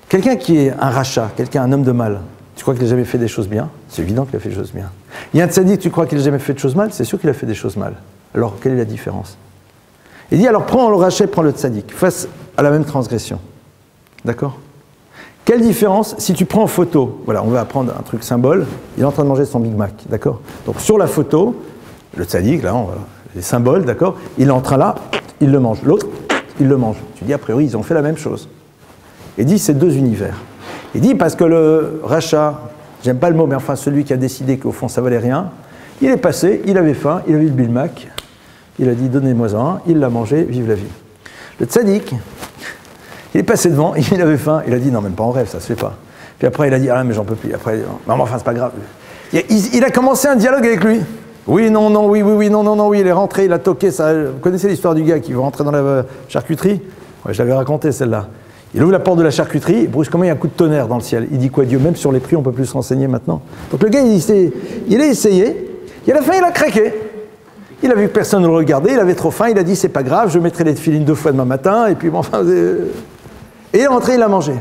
quelqu'un qui est un rachat, un homme de mal, tu crois qu'il n'a jamais fait des choses bien? C'est évident qu'il a fait des choses bien. Il y a un tzaddik, tu crois qu'il n'a jamais fait de choses mal? C'est sûr qu'il a fait des choses mal. Alors, quelle est la différence? Il dit, alors prends le rachat, prends le tzaddik, face à la même transgression. D'accord? Quelle différence si tu prends en photo, voilà, on va prendre un truc symbole, il est en train de manger son Big Mac, d'accord? Donc sur la photo, le tzaddik, là, les symboles, d'accord? Il est en train là, il le mange. L'autre, il le mange. Tu dis, a priori, ils ont fait la même chose. Il dit, c'est deux univers. Il dit, parce que le rachat, j'aime pas le mot, mais enfin celui qui a décidé qu'au fond ça valait rien, il est passé, il avait faim, il a vu le Big Mac, il a dit, donnez-moi un, il l'a mangé, vive la vie. Le tzaddik, il est passé devant, il avait faim, il a dit non, même pas en rêve, ça se fait pas. Puis après, il a dit ah mais j'en peux plus. Après, non, mais enfin, c'est pas grave. Il a commencé un dialogue avec lui. Oui, non, non, oui, non, non, non, oui, il est rentré, il a toqué ça. Vous connaissez l'histoire du gars qui veut rentrer dans la charcuterie? Ouais, je l'avais raconté celle-là. Il ouvre la porte de la charcuterie, et brusquement, il y a un coup de tonnerre dans le ciel. Il dit quoi, Dieu, même sur les prix, on peut plus se renseigner maintenant. Donc le gars, il a essayé, et à la fin, il a craqué. Il a vu que personne ne le regardait, il avait trop faim, il a dit c'est pas grave, je mettrai les tefilines 2 fois demain matin, et puis bon, enfin... Et il est rentré, il a mangé.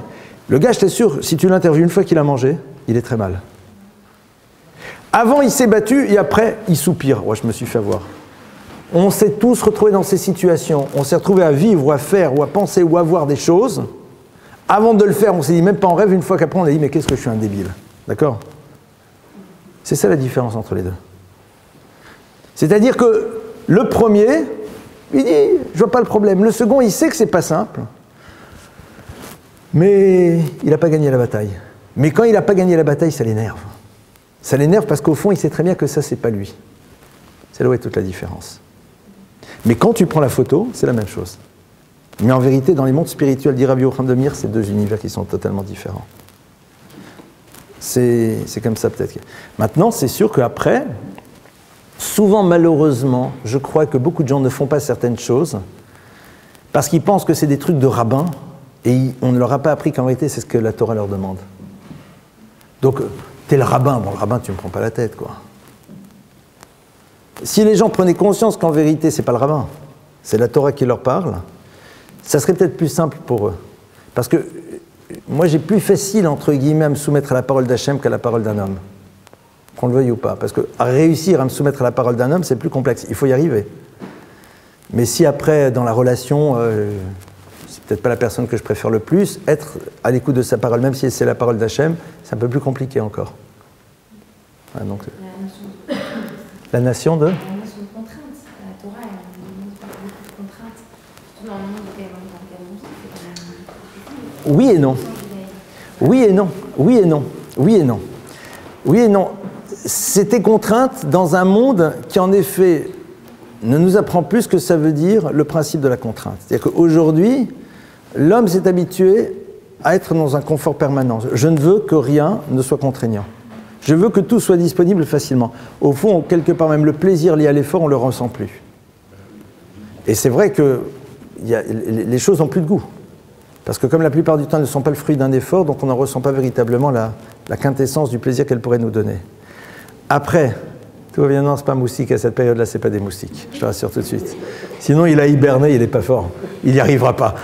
Le gars, je t'assure, si tu l'interviews une fois qu'il a mangé, il est très mal. Avant, il s'est battu et après, il soupire. Ouais, je me suis fait avoir. On s'est tous retrouvés dans ces situations. On s'est retrouvés à vivre ou à faire ou à penser ou à voir des choses. Avant de le faire, on s'est dit même pas en rêve. Une fois qu'après, on a dit mais qu'est-ce que je suis un débile. D'accord ? C'est ça la différence entre les deux. C'est-à-dire que le premier, il dit je vois pas le problème. Le second, il sait que c'est pas simple. Mais il n'a pas gagné la bataille. Mais quand il n'a pas gagné la bataille, ça l'énerve. Ça l'énerve parce qu'au fond, il sait très bien que ça, c'est pas lui. C'est là où est toute la différence. Mais quand tu prends la photo, c'est la même chose. Mais en vérité, dans les mondes spirituels d'Irav Yochanan de Mir, c'est deux univers qui sont totalement différents. C'est comme ça peut-être. Maintenant, c'est sûr qu'après, souvent malheureusement, je crois que beaucoup de gens ne font pas certaines choses parce qu'ils pensent que c'est des trucs de rabbins et on ne leur a pas appris qu'en vérité, c'est ce que la Torah leur demande. Donc, t'es le rabbin. Bon, le rabbin, tu me prends pas la tête, quoi. Si les gens prenaient conscience qu'en vérité, c'est pas le rabbin, c'est la Torah qui leur parle, ça serait peut-être plus simple pour eux. Parce que moi, j'ai plus facile, entre guillemets, à me soumettre à la parole d'Hachem qu'à la parole d'un homme. Qu'on le veuille ou pas. Parce que à réussir à me soumettre à la parole d'un homme, c'est plus complexe. Il faut y arriver. Mais si après, dans la relation, c'est peut-être pas la personne que je préfère le plus, être à l'écoute de sa parole, même si c'est la parole d'Hachem, c'est un peu plus compliqué encore. Ouais, donc, la nation de... La notion de contrainte. La Torah, elle parle beaucoup de contraintes. Surtout dans le monde c'est quand même... Oui et non. Oui et non. Oui et non. Oui et non. Oui et non. C'était contrainte dans un monde qui, en effet, ne nous apprend plus ce que ça veut dire le principe de la contrainte. C'est-à-dire qu'aujourd'hui, l'homme s'est habitué à être dans un confort permanent. Je ne veux que rien ne soit contraignant. Je veux que tout soit disponible facilement. Au fond, quelque part même, le plaisir lié à l'effort, on ne le ressent plus. Et c'est vrai que les choses n'ont plus de goût. Parce que comme la plupart du temps, elles ne sont pas le fruit d'un effort, donc on n'en ressent pas véritablement la quintessence du plaisir qu'elles pourraient nous donner. Après, tout va bien, non, c'est pas un moustique à cette période-là, c'est pas des moustiques, je te rassure tout de suite. Sinon, il a hiberné, il n'est pas fort. Il n'y arrivera pas.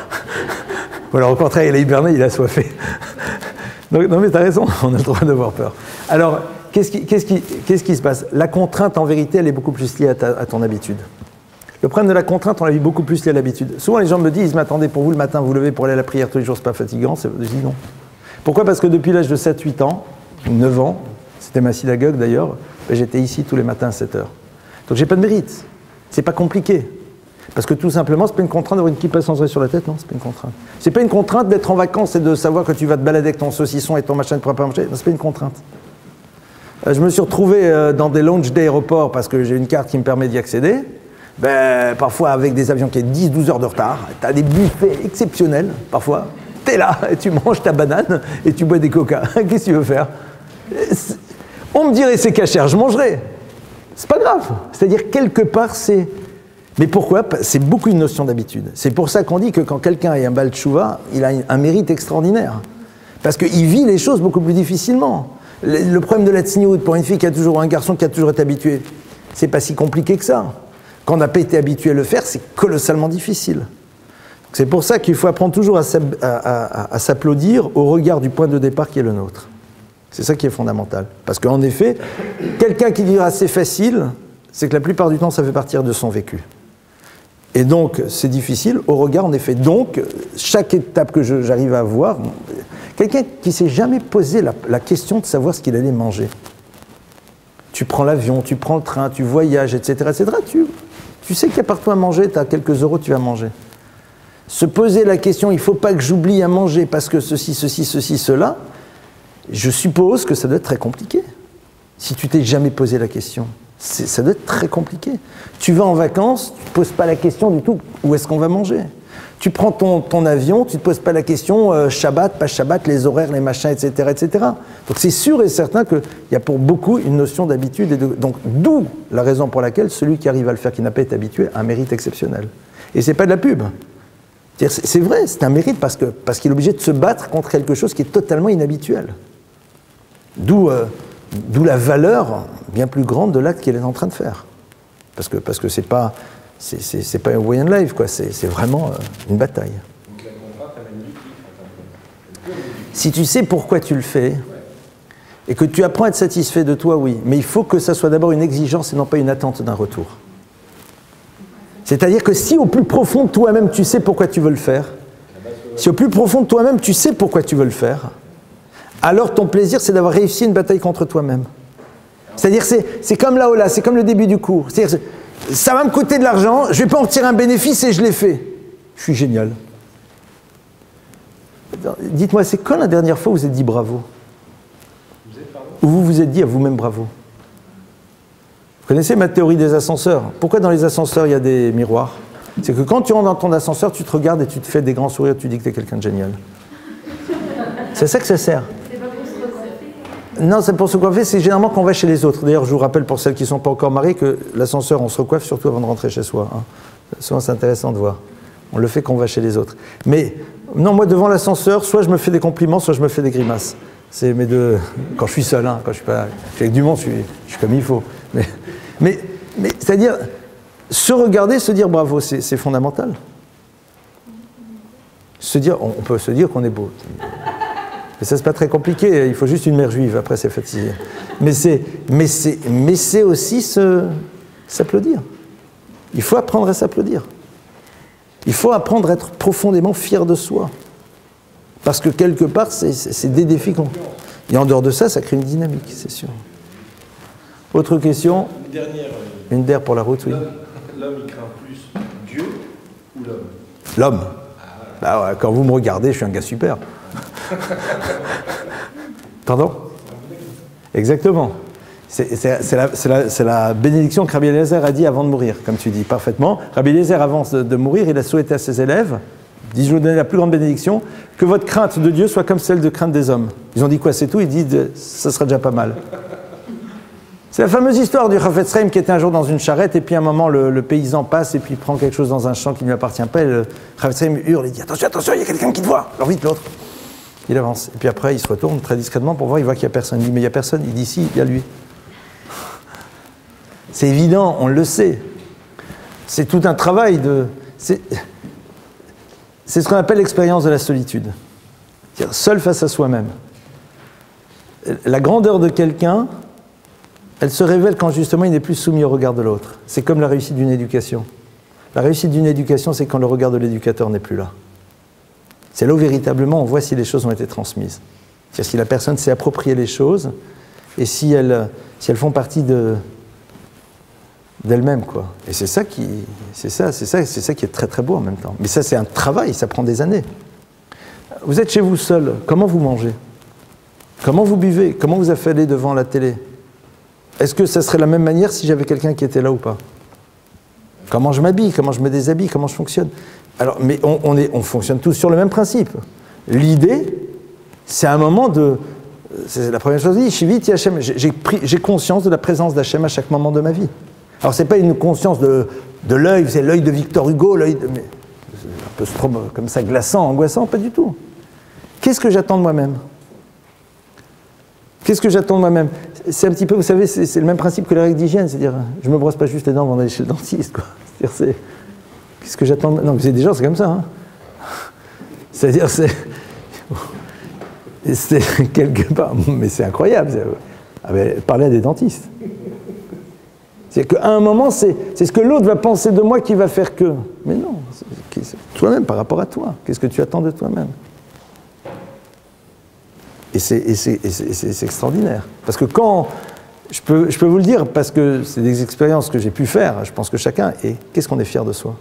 Ou alors au contraire, il a hiberné, il a soifé. Donc, non mais tu as raison, on a le droit d'avoir peur. Alors, qu'est-ce qui se passe? La contrainte, en vérité, elle est beaucoup plus liée à ton habitude. Le problème de la contrainte, on l'a vu beaucoup plus lié à l'habitude. Souvent, les gens me disent, mais attendez, pour vous, le matin, vous levez pour aller à la prière tous les jours, c'est pas fatigant? Je dis non. Pourquoi? Parce que depuis l'âge de 7-8 ans, 9 ans, c'était ma synagogue d'ailleurs, j'étais ici tous les matins à 7 heures. Donc j'ai pas de mérite. C'est pas compliqué. Parce que tout simplement, c'est pas une contrainte d'avoir une kippa sans oreille sur la tête, non, c'est pas une contrainte. C'est pas une contrainte d'être en vacances et de savoir que tu vas te balader avec ton saucisson et ton machin, tu pourras pas manger, non, c'est pas une contrainte. Je me suis retrouvé dans des lounges d'aéroport parce que j'ai une carte qui me permet d'y accéder. Parfois avec des avions qui ont 10-12 heures de retard, tu as des buffets exceptionnels, parfois. Tu es là, et tu manges ta banane et tu bois des coca. Qu'est-ce que tu veux faire? On me dirait c'est cachère, je mangerai. C'est pas grave. C'est-à-dire, quelque part, c'est... Mais pourquoi? C'est beaucoup une notion d'habitude. C'est pour ça qu'on dit que quand quelqu'un est un Baal Tchouva, il a un mérite extraordinaire. Parce qu'il vit les choses beaucoup plus difficilement. Le problème de la tsniout pour une fille qui a toujours, un garçon qui a toujours été habitué, c'est pas si compliqué que ça. Quand on n'a pas été habitué à le faire, c'est colossalement difficile. C'est pour ça qu'il faut apprendre toujours à s'applaudir au regard du point de départ qui est le nôtre. C'est ça qui est fondamental. Parce qu'en effet, quelqu'un qui dira c'est facile, c'est que la plupart du temps, ça fait partir de son vécu. Et donc, c'est difficile au regard, en effet. Donc, chaque étape que j'arrive à avoir, quelqu'un qui ne s'est jamais posé la question de savoir ce qu'il allait manger. Tu prends l'avion, tu prends le train, tu voyages, etc., etc. Tu sais qu'il y a partout à manger, tu as quelques euros, tu vas manger. Se poser la question, il ne faut pas que j'oublie à manger parce que ceci, cela, je suppose que ça doit être très compliqué. Si tu t'es jamais posé la question, ça doit être très compliqué. Tu vas en vacances, tu ne te poses pas la question du tout, où est-ce qu'on va manger? Tu prends ton avion, tu ne te poses pas la question Shabbat, pas Shabbat, les horaires, les machins, etc., etc. Donc c'est sûr et certain qu'il y a pour beaucoup une notion d'habitude. Donc d'où la raison pour laquelle celui qui arrive à le faire, qui n'a pas été habitué, a un mérite exceptionnel. Et c'est pas de la pub. C'est vrai, c'est un mérite parce qu'il est obligé de se battre contre quelque chose qui est totalement inhabituel. D'où la valeur bien plus grande de l'acte qu'il est en train de faire. Parce que c'est pas un way in life, quoi. C'est vraiment une bataille. Donc la contrainte, elle a une limite. Si tu sais pourquoi tu le fais, et que tu apprends à être satisfait de toi, oui. Mais il faut que ça soit d'abord une exigence et non pas une attente d'un retour. C'est-à-dire que si au plus profond de toi-même, tu sais pourquoi tu veux le faire, si au plus profond de toi-même, tu sais pourquoi tu veux le faire, alors ton plaisir, c'est d'avoir réussi une bataille contre toi-même. C'est-à-dire, c'est comme là-haut-là, c'est comme le début du cours. C'est-à-dire, ça va me coûter de l'argent, je ne vais pas en tirer un bénéfice et je l'ai fait. Je suis génial. Dites-moi, c'est quand la dernière fois où vous vous êtes dit bravo? Ou vous vous êtes dit à vous-même bravo? Vous connaissez ma théorie des ascenseurs? Pourquoi dans les ascenseurs il y a des miroirs? C'est que quand tu rentres dans ton ascenseur, tu te regardes et tu te fais des grands sourires, tu dis que tu es quelqu'un de génial. C'est ça que ça sert. C'est pas pour se recoiffer? Non, c'est pour se coiffer, c'est généralement quand on va chez les autres. D'ailleurs, je vous rappelle pour celles qui ne sont pas encore mariées que l'ascenseur, on se recoiffe surtout avant de rentrer chez soi. Hein. Souvent, c'est intéressant de voir. On le fait quand on va chez les autres. Mais non, moi, devant l'ascenseur, soit je me fais des compliments, soit je me fais des grimaces. C'est mes deux... Quand je suis seul, hein, quand je suis pas... Je suis avec du monde, je suis comme il faut. Mais c'est-à-dire, se regarder, se dire bravo, c'est fondamental. Se dire, on peut se dire qu'on est beau. Mais ça, c'est pas très compliqué, il faut juste une mère juive, après c'est fatigué. Mais c'est aussi s'applaudir. Il faut apprendre à s'applaudir. Il faut apprendre à être profondément fier de soi. Parce que quelque part, c'est des défis qu'on... Et en dehors de ça, ça crée une dynamique, c'est sûr. Autre question? Une dernière. Une dernière pour la route, oui. L'homme, il craint plus Dieu ou l'homme? L'homme. Bah ouais, quand vous me regardez, je suis un gars super. Pardon? Exactement. C'est la bénédiction que Rabbi Eliezer a dit avant de mourir, comme tu dis parfaitement. Rabbi Eliezer, avant de mourir, il a souhaité à ses élèves, il dit, je vous donne la plus grande bénédiction, que votre crainte de Dieu soit comme celle de crainte des hommes. Ils ont dit quoi, c'est tout? Il dit, ça sera déjà pas mal. C'est la fameuse histoire du Chafetz Chaim qui était un jour dans une charrette et puis à un moment le paysan passe et puis il prend quelque chose dans un champ qui ne lui appartient pas et le Chafetz Chaim hurle et dit attention, attention, il y a quelqu'un qui te voit. Alors vite l'autre. Il avance. Et puis après il se retourne très discrètement pour voir, il voit qu'il n'y a personne. Il dit mais il n'y a personne. Il dit si, il y a lui. C'est évident, on le sait. C'est tout un travail de... C'est ce qu'on appelle l'expérience de la solitude. C'est-à-dire seul face à soi-même. La grandeur de quelqu'un, elle se révèle quand justement il n'est plus soumis au regard de l'autre. C'est comme la réussite d'une éducation. La réussite d'une éducation, c'est quand le regard de l'éducateur n'est plus là. C'est là où véritablement on voit si les choses ont été transmises. C'est-à-dire si la personne s'est appropriée les choses et si elles font partie d'elle-même, quoi. Et c'est ça qui est très très beau en même temps. Mais ça c'est un travail, ça prend des années. Vous êtes chez vous seul, comment vous mangez? Comment vous buvez? Comment vous affalez devant la télé? Est-ce que ça serait la même manière si j'avais quelqu'un qui était là ou pas? Comment je m'habille? Comment je me déshabille? Comment je fonctionne? Alors, mais on fonctionne tous sur le même principe. L'idée, c'est un moment de... C'est la première chose, Shiviti Hachem. J'ai conscience de la présence d'Hachem à chaque moment de ma vie. Alors, c'est pas une conscience de l'œil, c'est l'œil de Victor Hugo, l'œil de... Mais, c'est un peu trop comme ça, glaçant, angoissant, pas du tout. Qu'est-ce que j'attends de moi-même? Qu'est-ce que j'attends de moi-même? C'est un petit peu, vous savez, c'est le même principe que les règles d'hygiène, c'est-à-dire, je me brosse pas juste les dents avant d'aller chez le dentiste, quoi. C'est-à-dire, qu'est-ce que j'attends de... Non, vous savez, des gens, c'est comme ça, hein. C'est-à-dire, c'est quelque part, mais c'est incroyable. Parler à des dentistes. C'est qu'à un moment, c'est ce que l'autre va penser de moi qui va faire que... Mais non, c'est toi-même par rapport à toi. Qu'est-ce que tu attends de toi-même? Et c'est extraordinaire. Parce que quand... Je peux vous le dire, parce que c'est des expériences que j'ai pu faire, je pense que chacun... Et qu'est-ce qu'on est fier de soi?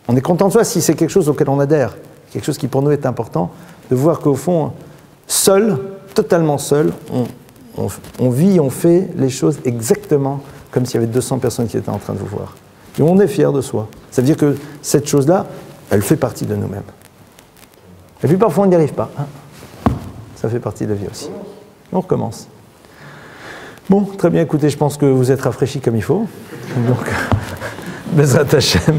On est content de soi si c'est quelque chose auquel on adhère, quelque chose qui pour nous est important, de voir qu'au fond, seul, totalement seul, on vit, on fait les choses exactement comme s'il y avait 200 personnes qui étaient en train de vous voir. Et on est fier de soi. Ça veut dire que cette chose-là, elle fait partie de nous-mêmes. Et puis parfois on n'y arrive pas. Hein. Ça fait partie de la vie aussi. On recommence. Bon, très bien, écoutez, je pense que vous êtes rafraîchis comme il faut. Donc, Bezrat Hashem.